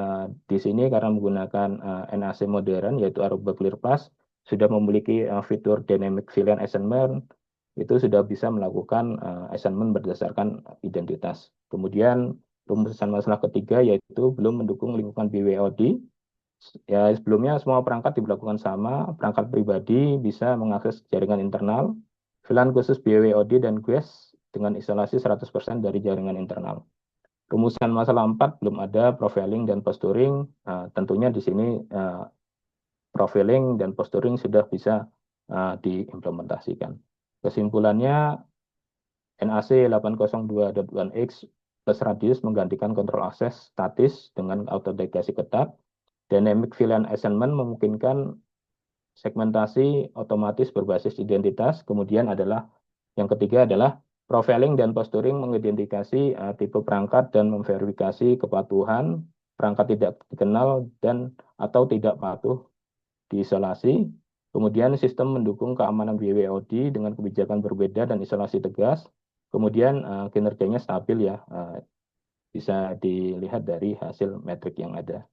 [SPEAKER 4] di sini karena menggunakan NAC modern yaitu Aruba Clear Plus sudah memiliki fitur Dynamic VLAN Assignment, itu sudah bisa melakukan assignment berdasarkan identitas. Kemudian rumusan masalah ketiga yaitu belum mendukung lingkungan BWOD. Ya, sebelumnya semua perangkat diberlakukan sama, perangkat pribadi bisa mengakses jaringan internal, VLAN khusus BWOD dan QoS dengan isolasi 100% dari jaringan internal. Rumusan masalah 4 belum ada profiling dan posturing. Tentunya di sini profiling dan posturing sudah bisa diimplementasikan. Kesimpulannya, NAC 802.1x plus radius menggantikan kontrol akses statis dengan autentikasi ketat. Dynamic VLAN Assignment memungkinkan segmentasi otomatis berbasis identitas. Kemudian adalah yang ketiga adalah profiling dan posturing mengidentifikasi tipe perangkat dan memverifikasi kepatuhan perangkat tidak dikenal dan atau tidak patuh diisolasi. Kemudian sistem mendukung keamanan BWOD dengan kebijakan berbeda dan isolasi tegas. Kemudian kinerjanya stabil ya, bisa dilihat dari hasil metrik yang ada.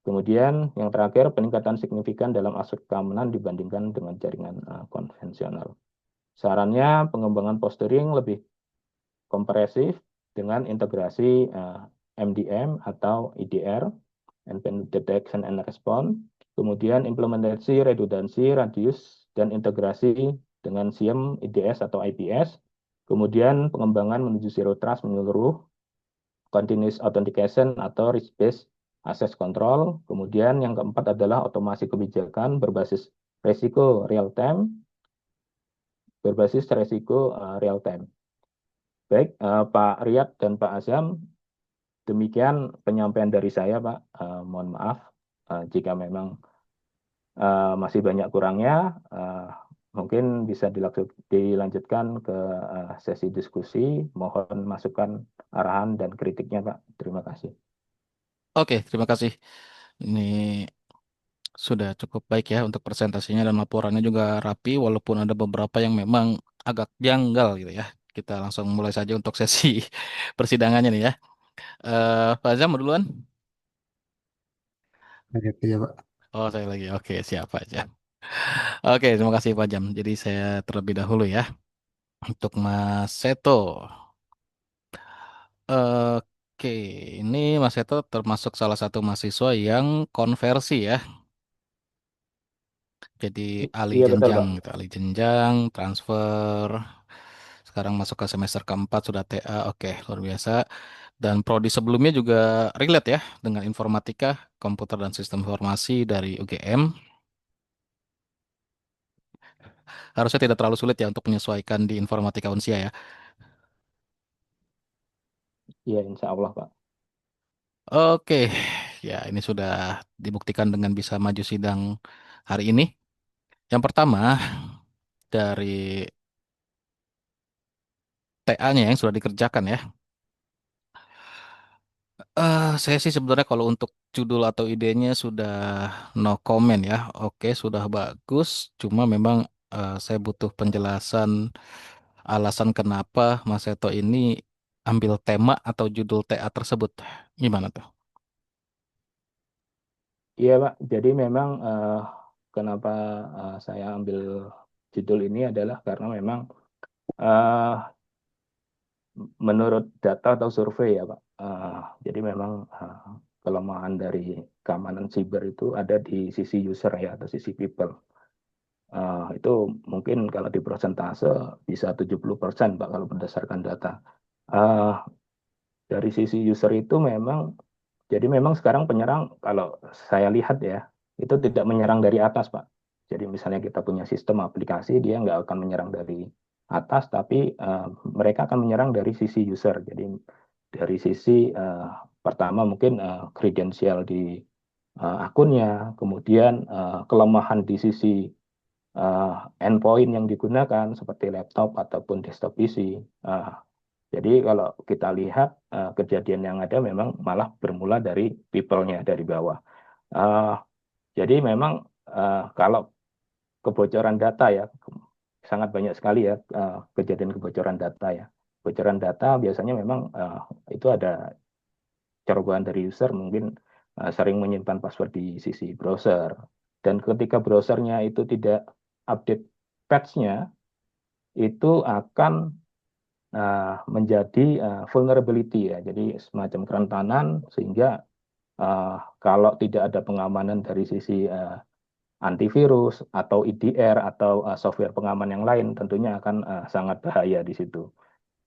[SPEAKER 4] Kemudian yang terakhir peningkatan signifikan dalam aspek keamanan dibandingkan dengan jaringan konvensional. Sarannya pengembangan posturing lebih kompresif dengan integrasi MDM atau EDR, Endpoint Detection and Response, kemudian implementasi redundansi, radius, dan integrasi dengan SIEM, IDS atau IPS, kemudian pengembangan menuju Zero Trust menyeluruh, Continuous Authentication atau Risk-Based Access Control, kemudian yang keempat adalah otomasi kebijakan berbasis resiko real time, real time. Baik, Pak Riyad dan Pak Azam, demikian penyampaian dari saya, Pak. Mohon maaf jika memang masih banyak kurangnya. Mungkin bisa dilanjutkan ke sesi diskusi. Mohon masukan, arahan, dan kritiknya, Pak. Terima kasih.
[SPEAKER 1] Oke, terima kasih. Ini sudah cukup baik ya untuk presentasinya dan laporannya juga rapi walaupun ada beberapa yang memang agak janggal gitu ya. Kita langsung mulai saja untuk sesi persidangannya nih ya. Pak Azam mau duluan?
[SPEAKER 3] Oke, ya, Pak.
[SPEAKER 1] Oh, saya lagi. Oke, siapa aja. Oke, terima kasih Pak Jam. Jadi saya terlebih dahulu ya untuk Mas Seto. Oke, ini Mas Seto termasuk salah satu mahasiswa yang konversi ya. Jadi alih
[SPEAKER 4] Iya, betul,
[SPEAKER 1] jenjang
[SPEAKER 4] Pak.
[SPEAKER 1] gitu, alih jenjang, transfer. sekarang masuk ke semester keempat sudah TA. Oke, luar biasa. Dan prodi sebelumnya juga relate ya dengan informatika, komputer dan sistem informasi dari UGM. Harusnya tidak terlalu sulit ya untuk menyesuaikan di informatika Unsia ya.
[SPEAKER 4] Iya, insya Allah, Pak.
[SPEAKER 1] Oke, ya ini sudah dibuktikan dengan bisa maju sidang hari ini. Yang pertama dari TA-nya yang sudah dikerjakan ya. Saya sih sebenarnya kalau untuk judul atau idenya sudah no comment ya. Oke, sudah bagus. Cuma memang saya butuh penjelasan alasan kenapa Mas Seto ini ambil tema atau judul TA tersebut. Gimana tuh?
[SPEAKER 4] Iya, Pak. Jadi memang kenapa saya ambil judul ini adalah karena memang eh, menurut data atau survei ya, Pak. Jadi memang kelemahan dari keamanan siber itu ada di sisi user ya atau sisi people. Itu mungkin kalau di persentase bisa 70% Pak kalau berdasarkan data. Eh, dari sisi user itu memang jadi memang sekarang penyerang kalau saya lihat ya itu tidak menyerang dari atas Pak. Jadi misalnya kita punya sistem aplikasi dia nggak akan menyerang dari atas tapi mereka akan menyerang dari sisi user. Jadi dari sisi pertama mungkin kredensial di akunnya, kemudian kelemahan di sisi endpoint yang digunakan seperti laptop ataupun desktop PC. Uh, jadi kalau kita lihat kejadian yang ada memang malah bermula dari people-nya dari bawah. Uh, jadi memang kalau kebocoran data ya sangat banyak sekali ya kejadian kebocoran data ya. Kebocoran data biasanya memang itu ada cobaan dari user mungkin sering menyimpan password di sisi browser dan ketika browsernya itu tidak update patch-nya itu akan menjadi vulnerability ya, jadi semacam kerentanan sehingga kalau tidak ada pengamanan dari sisi antivirus atau EDR atau software pengaman yang lain tentunya akan sangat bahaya di situ.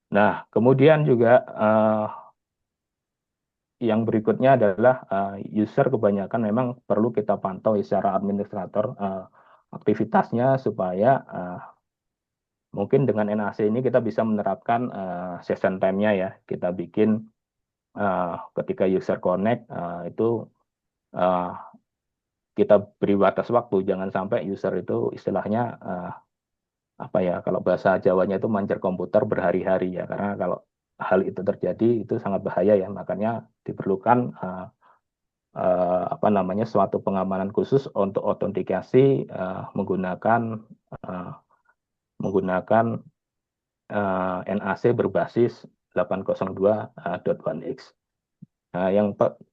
[SPEAKER 4] Nah, kemudian juga yang berikutnya adalah user kebanyakan memang perlu kita pantau secara administrator aktivitasnya supaya mungkin dengan NAC ini kita bisa menerapkan session time-nya ya. Kita bikin ketika user connect itu uh, kita beri batas waktu. Jangan sampai user itu istilahnya apa ya? Kalau bahasa Jawanya itu mancer komputer berhari-hari ya. Karena kalau hal itu terjadi itu sangat bahaya ya. Makanya diperlukan apa namanya suatu pengamanan khusus untuk autentikasi menggunakan uh, menggunakan NAC berbasis 802.1x. Nah,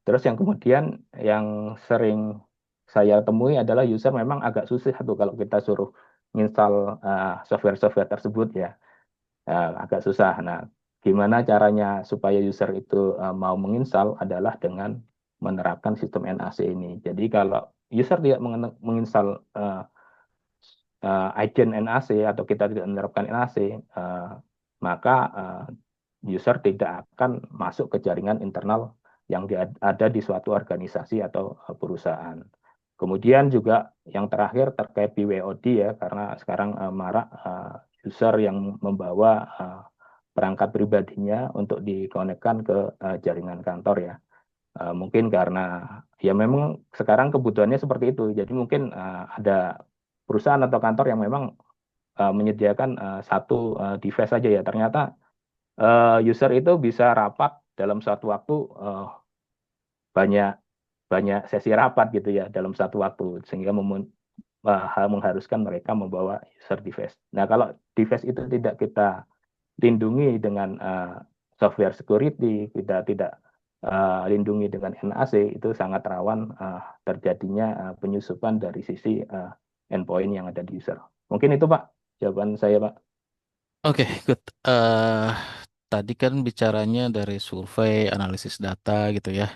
[SPEAKER 4] terus yang kemudian yang sering saya temui adalah user memang agak susah tuh kalau kita suruh install software-software tersebut ya. Agak susah. Nah, gimana caranya supaya user itu mau menginstal adalah dengan menerapkan sistem NAC ini. Jadi kalau user tidak menginstal agent NAC atau kita tidak menerapkan NAC, maka user tidak akan masuk ke jaringan internal yang ada di suatu organisasi atau perusahaan. Kemudian juga yang terakhir terkait BWOD ya, karena sekarang marak user yang membawa perangkat pribadinya untuk dikonekkan ke jaringan kantor ya. Mungkin karena ya memang sekarang kebutuhannya seperti itu. Jadi mungkin ada perusahaan atau kantor yang memang menyediakan satu device saja ya. Ternyata user itu bisa rapat dalam satu waktu banyak banyak sesi rapat gitu ya dalam satu waktu sehingga mengharuskan mereka membawa user device. Nah, kalau device itu tidak kita lindungi dengan software security, kita tidak lindungi dengan NAC, itu sangat rawan terjadinya penyusupan dari sisi endpoint yang ada di user. Mungkin itu Pak, jawaban saya Pak.
[SPEAKER 1] Oke, good. Tadi kan bicaranya dari survei, analisis data gitu ya,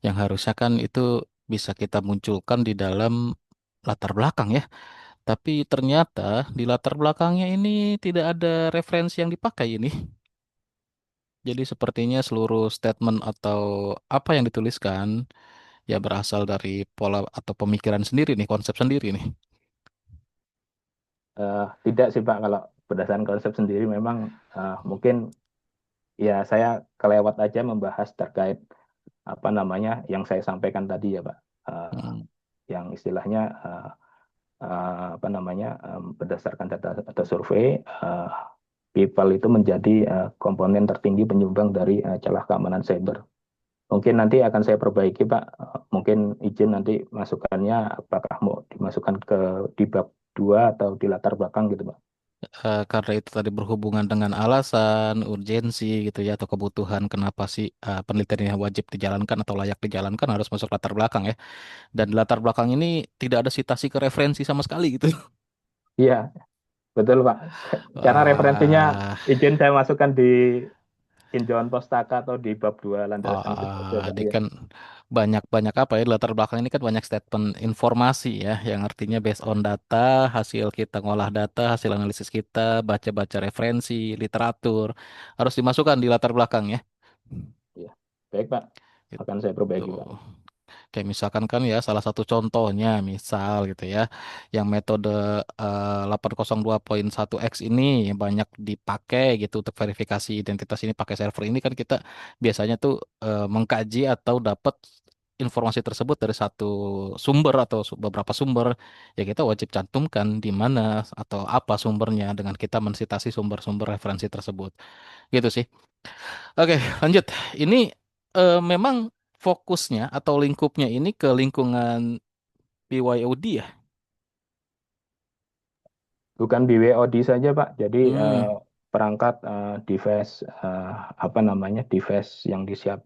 [SPEAKER 1] yang harusnya kan itu bisa kita munculkan di dalam latar belakang ya. Tapi ternyata di latar belakangnya ini tidak ada referensi yang dipakai ini. Jadi sepertinya seluruh statement atau apa yang dituliskan ya berasal dari pola atau pemikiran sendiri nih, konsep sendiri nih.
[SPEAKER 4] Tidak sih Pak, kalau berdasarkan konsep sendiri memang mungkin ya saya kelewat aja membahas terkait apa namanya yang saya sampaikan tadi ya Pak. Eh,
[SPEAKER 1] Hmm.
[SPEAKER 4] yang istilahnya apa namanya berdasarkan data atau survei people itu menjadi komponen tertinggi penyumbang dari celah keamanan cyber. Mungkin nanti akan saya perbaiki Pak. Mungkin izin nanti masukannya apakah mau dimasukkan di bab 2 atau di latar belakang gitu Pak.
[SPEAKER 1] Karena itu tadi berhubungan dengan alasan, urgensi gitu ya, atau kebutuhan kenapa sih penelitian ini wajib dijalankan atau layak dijalankan harus masuk latar belakang ya. Dan di latar belakang ini tidak ada citasi ke referensi sama sekali gitu.
[SPEAKER 4] Iya, betul Pak. Karena referensinya
[SPEAKER 1] Wah,
[SPEAKER 4] izin saya masukkan di tinjauan pustaka atau di bab 2 landasan itu saja Pak.
[SPEAKER 1] ini
[SPEAKER 4] Ya.
[SPEAKER 1] kan banyak-banyak apa ya, di latar belakang ini kan banyak statement informasi ya, yang artinya based on data, hasil kita ngolah data, hasil analisis kita, baca-baca referensi, literatur, harus dimasukkan di latar belakang ya.
[SPEAKER 4] Iya. Baik Pak, akan saya
[SPEAKER 1] Gitu.
[SPEAKER 4] perbaiki Pak.
[SPEAKER 1] Kayak misalkan kan ya salah satu contohnya misal gitu ya yang metode 802.1x ini yang banyak dipakai gitu untuk verifikasi identitas ini pakai server ini kan kita biasanya tuh mengkaji atau dapat informasi tersebut dari satu sumber atau beberapa sumber ya kita wajib cantumkan di mana atau apa sumbernya dengan kita mensitasi sumber-sumber referensi tersebut gitu sih. Oke, lanjut. Ini memang fokusnya atau lingkupnya ini ke lingkungan BYOD ya.
[SPEAKER 4] Bukan BWOD saja Pak, jadi
[SPEAKER 1] Hmm,
[SPEAKER 4] perangkat device apa namanya device yang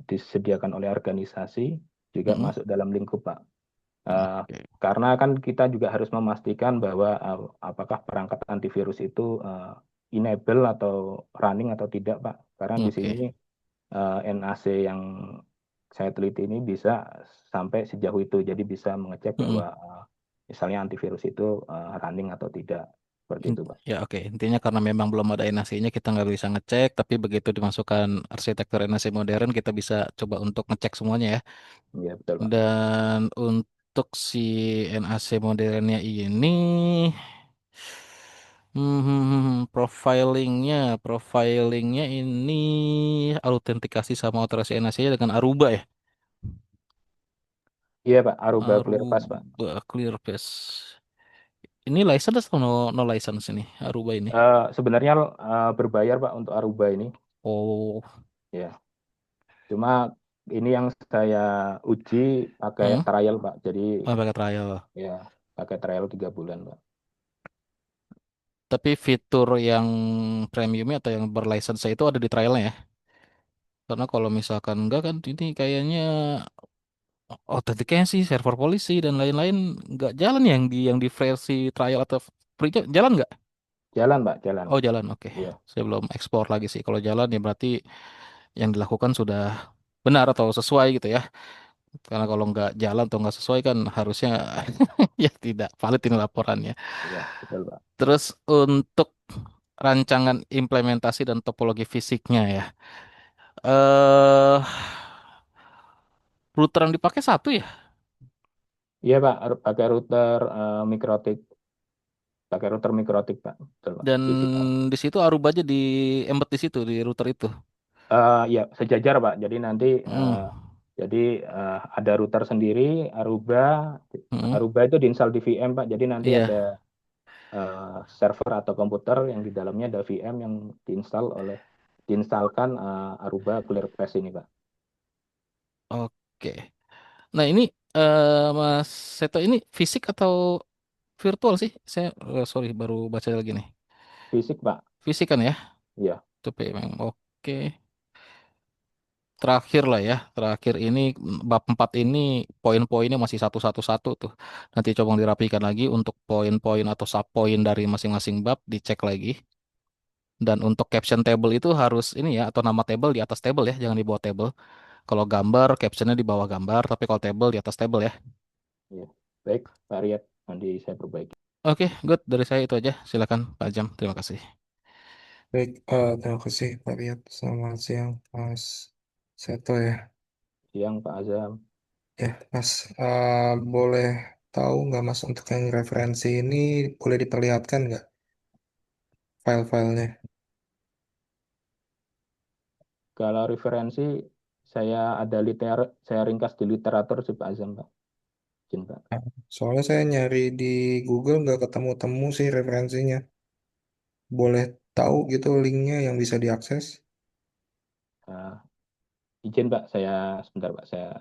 [SPEAKER 4] disediakan oleh organisasi juga
[SPEAKER 1] mm-mm.
[SPEAKER 4] masuk dalam lingkup Pak. Eh,
[SPEAKER 1] Oke,
[SPEAKER 4] karena kan kita juga harus memastikan bahwa apakah perangkat antivirus itu enable atau running atau tidak Pak. Karena di
[SPEAKER 1] oke.
[SPEAKER 4] sini NAC yang saya teliti ini bisa sampai sejauh itu, jadi bisa mengecek
[SPEAKER 1] Mm-mm.
[SPEAKER 4] bahwa misalnya antivirus itu running atau tidak, seperti itu Pak.
[SPEAKER 1] Ya oke, intinya karena memang belum ada NAC-nya kita nggak bisa ngecek, tapi begitu dimasukkan arsitektur NAC modern kita bisa coba untuk ngecek semuanya ya.
[SPEAKER 4] Iya betul Pak.
[SPEAKER 1] Dan untuk si NAC modernnya ini, profilingnya ini autentikasi sama otoritas NAC-nya dengan Aruba ya.
[SPEAKER 4] Iya Pak, Aruba ClearPass Pak.
[SPEAKER 1] Aruba ClearPass. Ini license atau no license ini Aruba ini?
[SPEAKER 4] Sebenarnya berbayar Pak untuk Aruba ini.
[SPEAKER 1] Oh,
[SPEAKER 4] Ya, cuma ini yang saya uji pakai
[SPEAKER 1] hmm?
[SPEAKER 4] trial Pak. Jadi
[SPEAKER 1] Oh, pakai trial.
[SPEAKER 4] ya pakai trial 3 bulan Pak.
[SPEAKER 1] Tapi fitur yang premiumnya atau yang berlicense itu ada di trialnya ya? Karena kalau misalkan enggak kan ini kayaknya authentication server polisi dan lain-lain nggak jalan ya yang di versi trial atau free jalan nggak?
[SPEAKER 4] Jalan Pak, jalan.
[SPEAKER 1] Oh jalan, oke.
[SPEAKER 4] Iya,
[SPEAKER 1] Saya belum ekspor lagi sih. Kalau jalan ya berarti yang dilakukan sudah benar atau sesuai gitu ya. Karena kalau nggak jalan atau nggak sesuai kan harusnya ya tidak valid ini laporannya.
[SPEAKER 4] iya betul Pak.
[SPEAKER 1] Terus untuk rancangan implementasi dan topologi fisiknya ya. Eh router yang dipakai satu ya?
[SPEAKER 4] Iya Pak, pakai router mikrotik, pakai router mikrotik Pak. Betul Pak.
[SPEAKER 1] Dan
[SPEAKER 4] TCP.
[SPEAKER 1] di situ Aruba aja di embed di situ di router itu.
[SPEAKER 4] Ya sejajar Pak. Jadi nanti
[SPEAKER 1] Hmm,
[SPEAKER 4] jadi ada router sendiri Aruba.
[SPEAKER 1] hmm,
[SPEAKER 4] Aruba itu diinstal di VM Pak. Jadi nanti ada
[SPEAKER 1] iya.
[SPEAKER 4] server atau komputer yang di dalamnya ada VM yang diinstalkan Aruba ClearPass ini Pak.
[SPEAKER 1] Oke. Nah ini Mas Seto ini fisik atau virtual sih? Saya sorry baru baca lagi nih.
[SPEAKER 4] Fisik Pak.
[SPEAKER 1] Fisik kan ya?
[SPEAKER 4] Iya,
[SPEAKER 1] Itu memang oke. Terakhir lah ya. Terakhir ini bab 4 ini poin-poinnya masih satu-satu-satu tuh. Nanti coba dirapikan lagi untuk poin-poin atau subpoin dari masing-masing bab dicek lagi. Dan untuk caption table itu harus ini ya atau nama table di atas table ya, jangan di bawah table. Kalau gambar captionnya di bawah gambar, tapi kalau table di atas table ya.
[SPEAKER 4] iya. Baik, Pak Riyad. Nanti saya perbaiki.
[SPEAKER 1] Oke, good. Dari saya itu aja. Silakan Pak Jam. Terima kasih.
[SPEAKER 3] Baik, terima kasih Pak Riyad. Selamat siang, Mas Seto ya.
[SPEAKER 4] Siang Pak Azam.
[SPEAKER 3] Ya, Mas, boleh tahu nggak Mas untuk yang referensi ini boleh diperlihatkan nggak file-filenya?
[SPEAKER 4] Kalau referensi saya ada saya ringkas di literatur sih Pak Azam Pak. Izin, Pak.
[SPEAKER 3] Nah, soalnya saya nyari di Google nggak ketemu-temu sih referensinya. Boleh tahu gitu linknya yang bisa diakses?
[SPEAKER 4] Eh, izin Pak, saya sebentar Pak, saya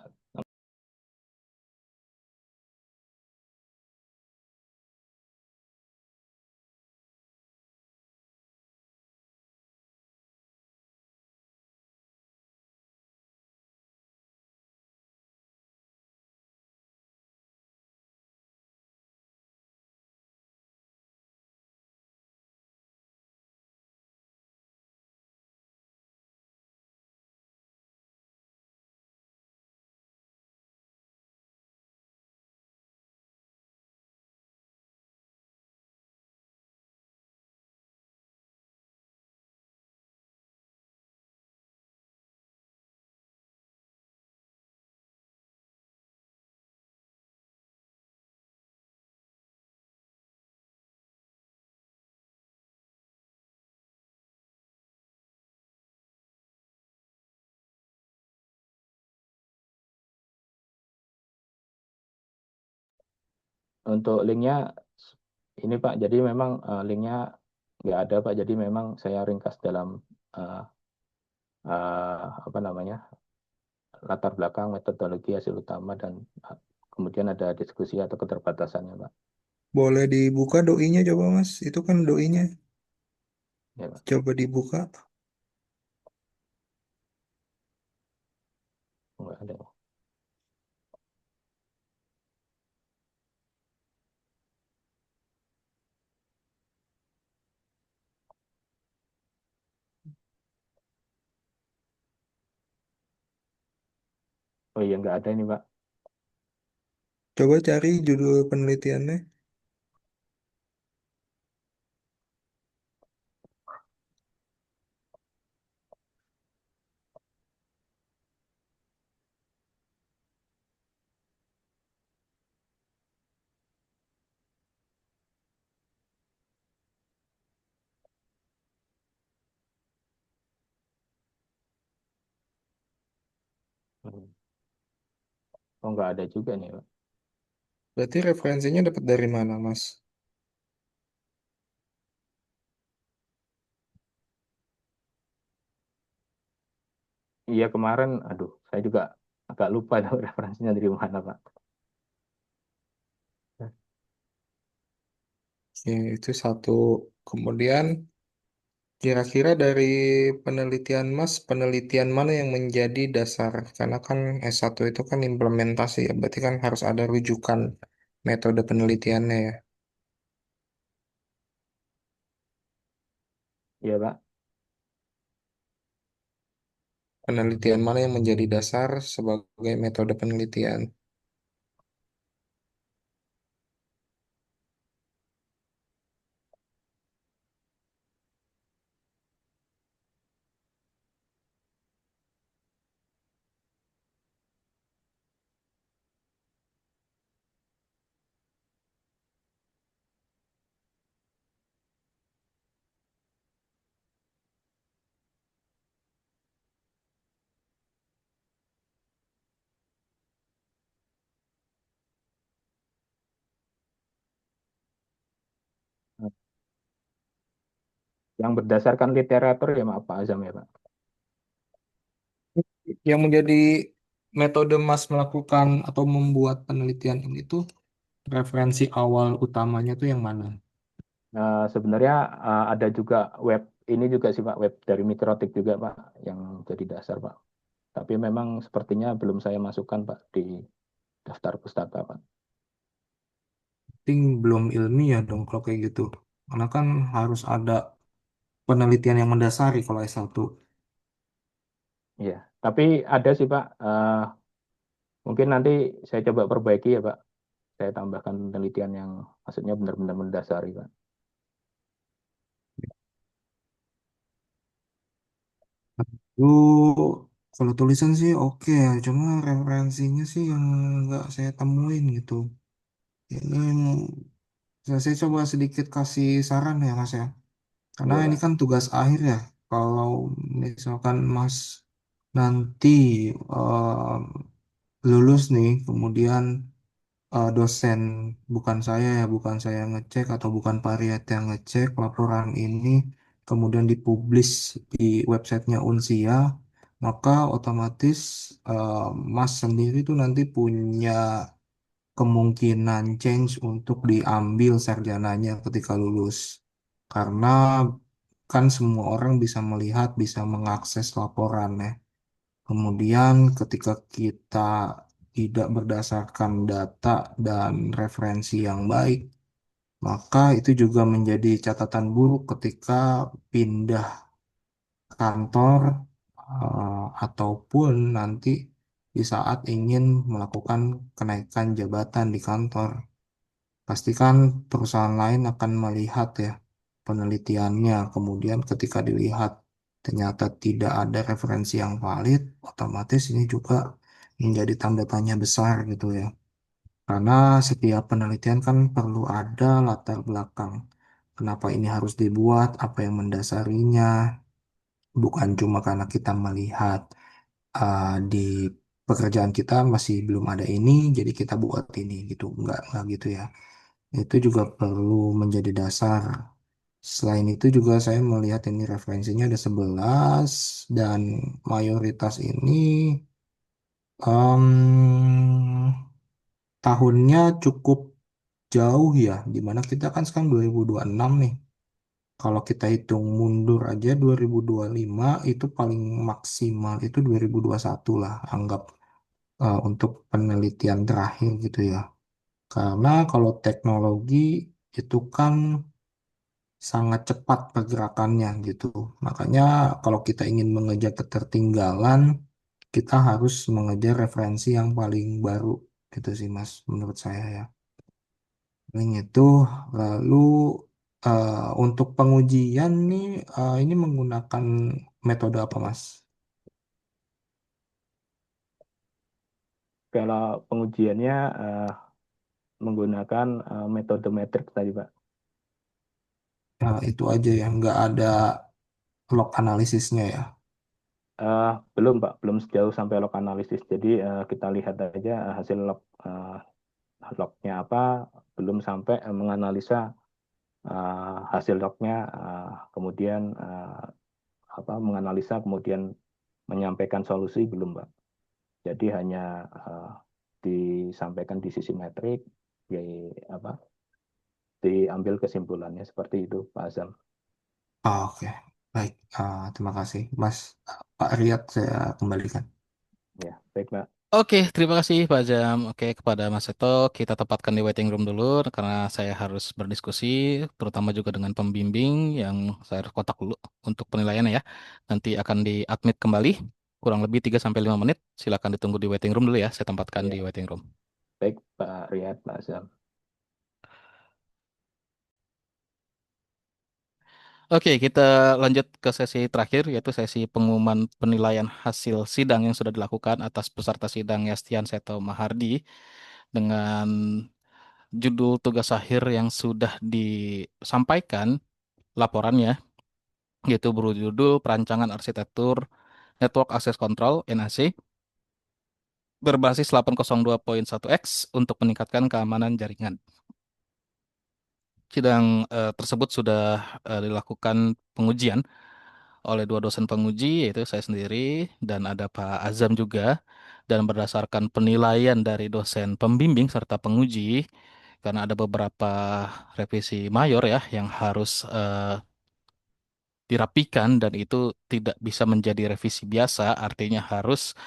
[SPEAKER 4] untuk linknya ini Pak. Jadi memang linknya nggak ada Pak. Jadi memang saya ringkas dalam eh, apa namanya latar belakang, metodologi, hasil utama dan kemudian ada diskusi atau keterbatasannya Pak.
[SPEAKER 3] Boleh dibuka doinya coba Mas. Itu kan doinya.
[SPEAKER 4] Ya Pak.
[SPEAKER 3] Coba dibuka.
[SPEAKER 4] Nggak ada. Oh iya nggak ada ini Pak.
[SPEAKER 3] Coba cari judul penelitiannya.
[SPEAKER 4] Hmm. Oh nggak ada juga nih Pak.
[SPEAKER 3] Berarti referensinya dapat dari mana Mas?
[SPEAKER 4] Iya kemarin, aduh saya juga agak lupa referensinya dari mana Pak.
[SPEAKER 3] Oke, itu satu. Kemudian kira-kira dari penelitian Mas, penelitian mana yang menjadi dasar? Karena kan S1 itu kan implementasi ya, berarti kan harus ada rujukan metode penelitiannya ya.
[SPEAKER 4] Iya Pak.
[SPEAKER 3] Penelitian mana yang menjadi dasar sebagai metode penelitian?
[SPEAKER 4] Yang berdasarkan literatur ya maaf Pak Azam ya Pak.
[SPEAKER 3] Yang menjadi metode Mas melakukan atau membuat penelitian ini tuh referensi awal utamanya tuh yang mana?
[SPEAKER 4] Sebenarnya ada juga web ini juga sih Pak, web dari Mikrotik juga Pak yang jadi dasar Pak. Tapi memang sepertinya belum saya masukkan Pak di daftar pustaka Pak.
[SPEAKER 3] Ting belum ilmiah dong kalau kayak gitu. Karena kan harus ada penelitian yang mendasari kalau S1.
[SPEAKER 4] Iya, tapi ada sih Pak. Mungkin nanti saya coba perbaiki ya Pak. saya tambahkan penelitian yang maksudnya benar-benar mendasari, Pak.
[SPEAKER 3] Lu kalau tulisan sih oke ya, cuma referensinya sih yang nggak saya temuin gitu. Ini saya coba sedikit kasih saran ya Mas ya. Karena
[SPEAKER 4] Iya,
[SPEAKER 3] ini
[SPEAKER 4] Pak.
[SPEAKER 3] kan tugas akhir ya. Kalau misalkan Mas nanti eh, lulus nih, kemudian dosen, bukan saya ya, bukan saya ngecek atau bukan Pak Riyad yang ngecek laporan ini, kemudian dipublish di websitenya Unsia, maka otomatis eh, Mas sendiri tuh nanti punya kemungkinan change untuk diambil sarjananya ketika lulus. Karena kan semua orang bisa melihat, bisa mengakses laporan ya. Kemudian ketika kita tidak berdasarkan data dan referensi yang baik, maka itu juga menjadi catatan buruk ketika pindah kantor ataupun nanti di saat ingin melakukan kenaikan jabatan di kantor. Pastikan perusahaan lain akan melihat ya penelitiannya. Kemudian ketika dilihat ternyata tidak ada referensi yang valid, otomatis ini juga menjadi tanda tanya besar gitu ya. Karena setiap penelitian kan perlu ada latar belakang. Kenapa ini harus dibuat, apa yang mendasarinya, bukan cuma karena kita melihat di pekerjaan kita masih belum ada ini, jadi kita buat ini gitu. Enggak gitu ya. Itu juga perlu menjadi dasar. Selain itu juga saya melihat ini referensinya ada 11 dan mayoritas ini tahunnya cukup jauh ya, dimana kita kan sekarang 2026 nih. Kalau kita hitung mundur aja 2025 itu paling maksimal itu 2021 lah, anggap untuk penelitian terakhir gitu ya. Karena kalau teknologi itu kan sangat cepat pergerakannya gitu. Makanya kalau kita ingin mengejar ketertinggalan, kita harus mengejar referensi yang paling baru gitu sih Mas, menurut saya ya. Paling itu lalu untuk pengujian nih ini menggunakan metode apa Mas?
[SPEAKER 4] Kalau pengujiannya menggunakan metode metrik tadi, Pak.
[SPEAKER 3] Nah, itu aja ya, nggak ada log analisisnya ya.
[SPEAKER 4] Eh, belum, Pak, belum sejauh sampai log analisis. Jadi kita lihat aja hasil lognya apa, belum sampai menganalisa hasil lognya, kemudian apa menganalisa, kemudian menyampaikan solusi belum, Pak. Jadi hanya disampaikan di sisi metrik, di apa diambil kesimpulannya seperti itu, Pak Azam.
[SPEAKER 3] Oke, baik. Terima kasih Mas. Pak Riyad saya kembalikan.
[SPEAKER 4] Ya, baik, Pak.
[SPEAKER 1] Oke, terima kasih Pak Jam. Oke, kepada Mas Seto, kita tempatkan di waiting room dulu karena saya harus berdiskusi, terutama juga dengan pembimbing yang saya harus kontak dulu untuk penilaian ya. Nanti akan di-admit kembali, kurang lebih 3 sampai 5 menit. Silakan ditunggu di waiting room dulu ya, saya tempatkan di
[SPEAKER 4] Ya,
[SPEAKER 1] waiting room.
[SPEAKER 4] baik, Pak Riyad, Pak Azam.
[SPEAKER 1] Oke, kita lanjut ke sesi terakhir, yaitu sesi pengumuman penilaian hasil sidang yang sudah dilakukan atas peserta sidang Yastian Seto Mahardi dengan judul tugas akhir yang sudah disampaikan laporannya, yaitu berjudul Perancangan Arsitektur Network Access Control (NAC) berbasis 802.1x untuk meningkatkan keamanan jaringan. Sidang tersebut sudah dilakukan pengujian oleh dua dosen penguji, yaitu saya sendiri dan ada Pak Azam juga. Dan berdasarkan penilaian dari dosen pembimbing serta penguji, karena ada beberapa revisi mayor ya yang harus dirapikan dan itu tidak bisa menjadi revisi biasa, artinya harus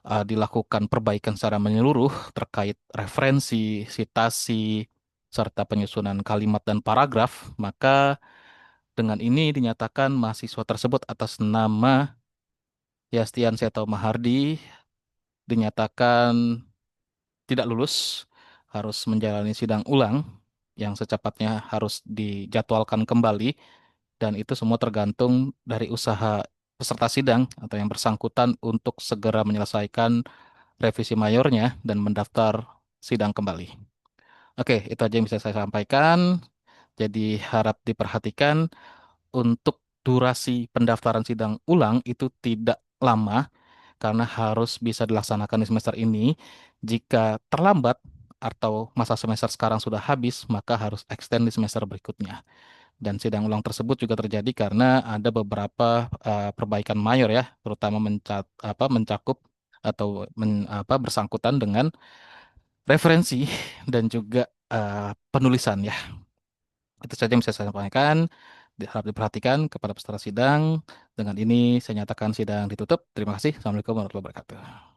[SPEAKER 1] dilakukan perbaikan secara menyeluruh terkait referensi, sitasi, serta penyusunan kalimat dan paragraf, maka dengan ini dinyatakan mahasiswa tersebut atas nama Yastian Seto Mahardi dinyatakan tidak lulus harus menjalani sidang ulang yang secepatnya harus dijadwalkan kembali, dan itu semua tergantung dari usaha peserta sidang atau yang bersangkutan untuk segera menyelesaikan revisi mayornya dan mendaftar sidang kembali. Oke, itu aja yang bisa saya sampaikan. Jadi harap diperhatikan untuk durasi pendaftaran sidang ulang itu tidak lama karena harus bisa dilaksanakan di semester ini. Jika terlambat atau masa semester sekarang sudah habis, maka harus extend di semester berikutnya. Dan sidang ulang tersebut juga terjadi karena ada beberapa perbaikan mayor ya, terutama mencakup atau bersangkutan dengan referensi dan juga penulisan ya. Itu saja yang bisa saya sampaikan. Harap diperhatikan kepada peserta sidang. Dengan ini saya nyatakan sidang ditutup. Terima kasih. Assalamualaikum warahmatullahi wabarakatuh.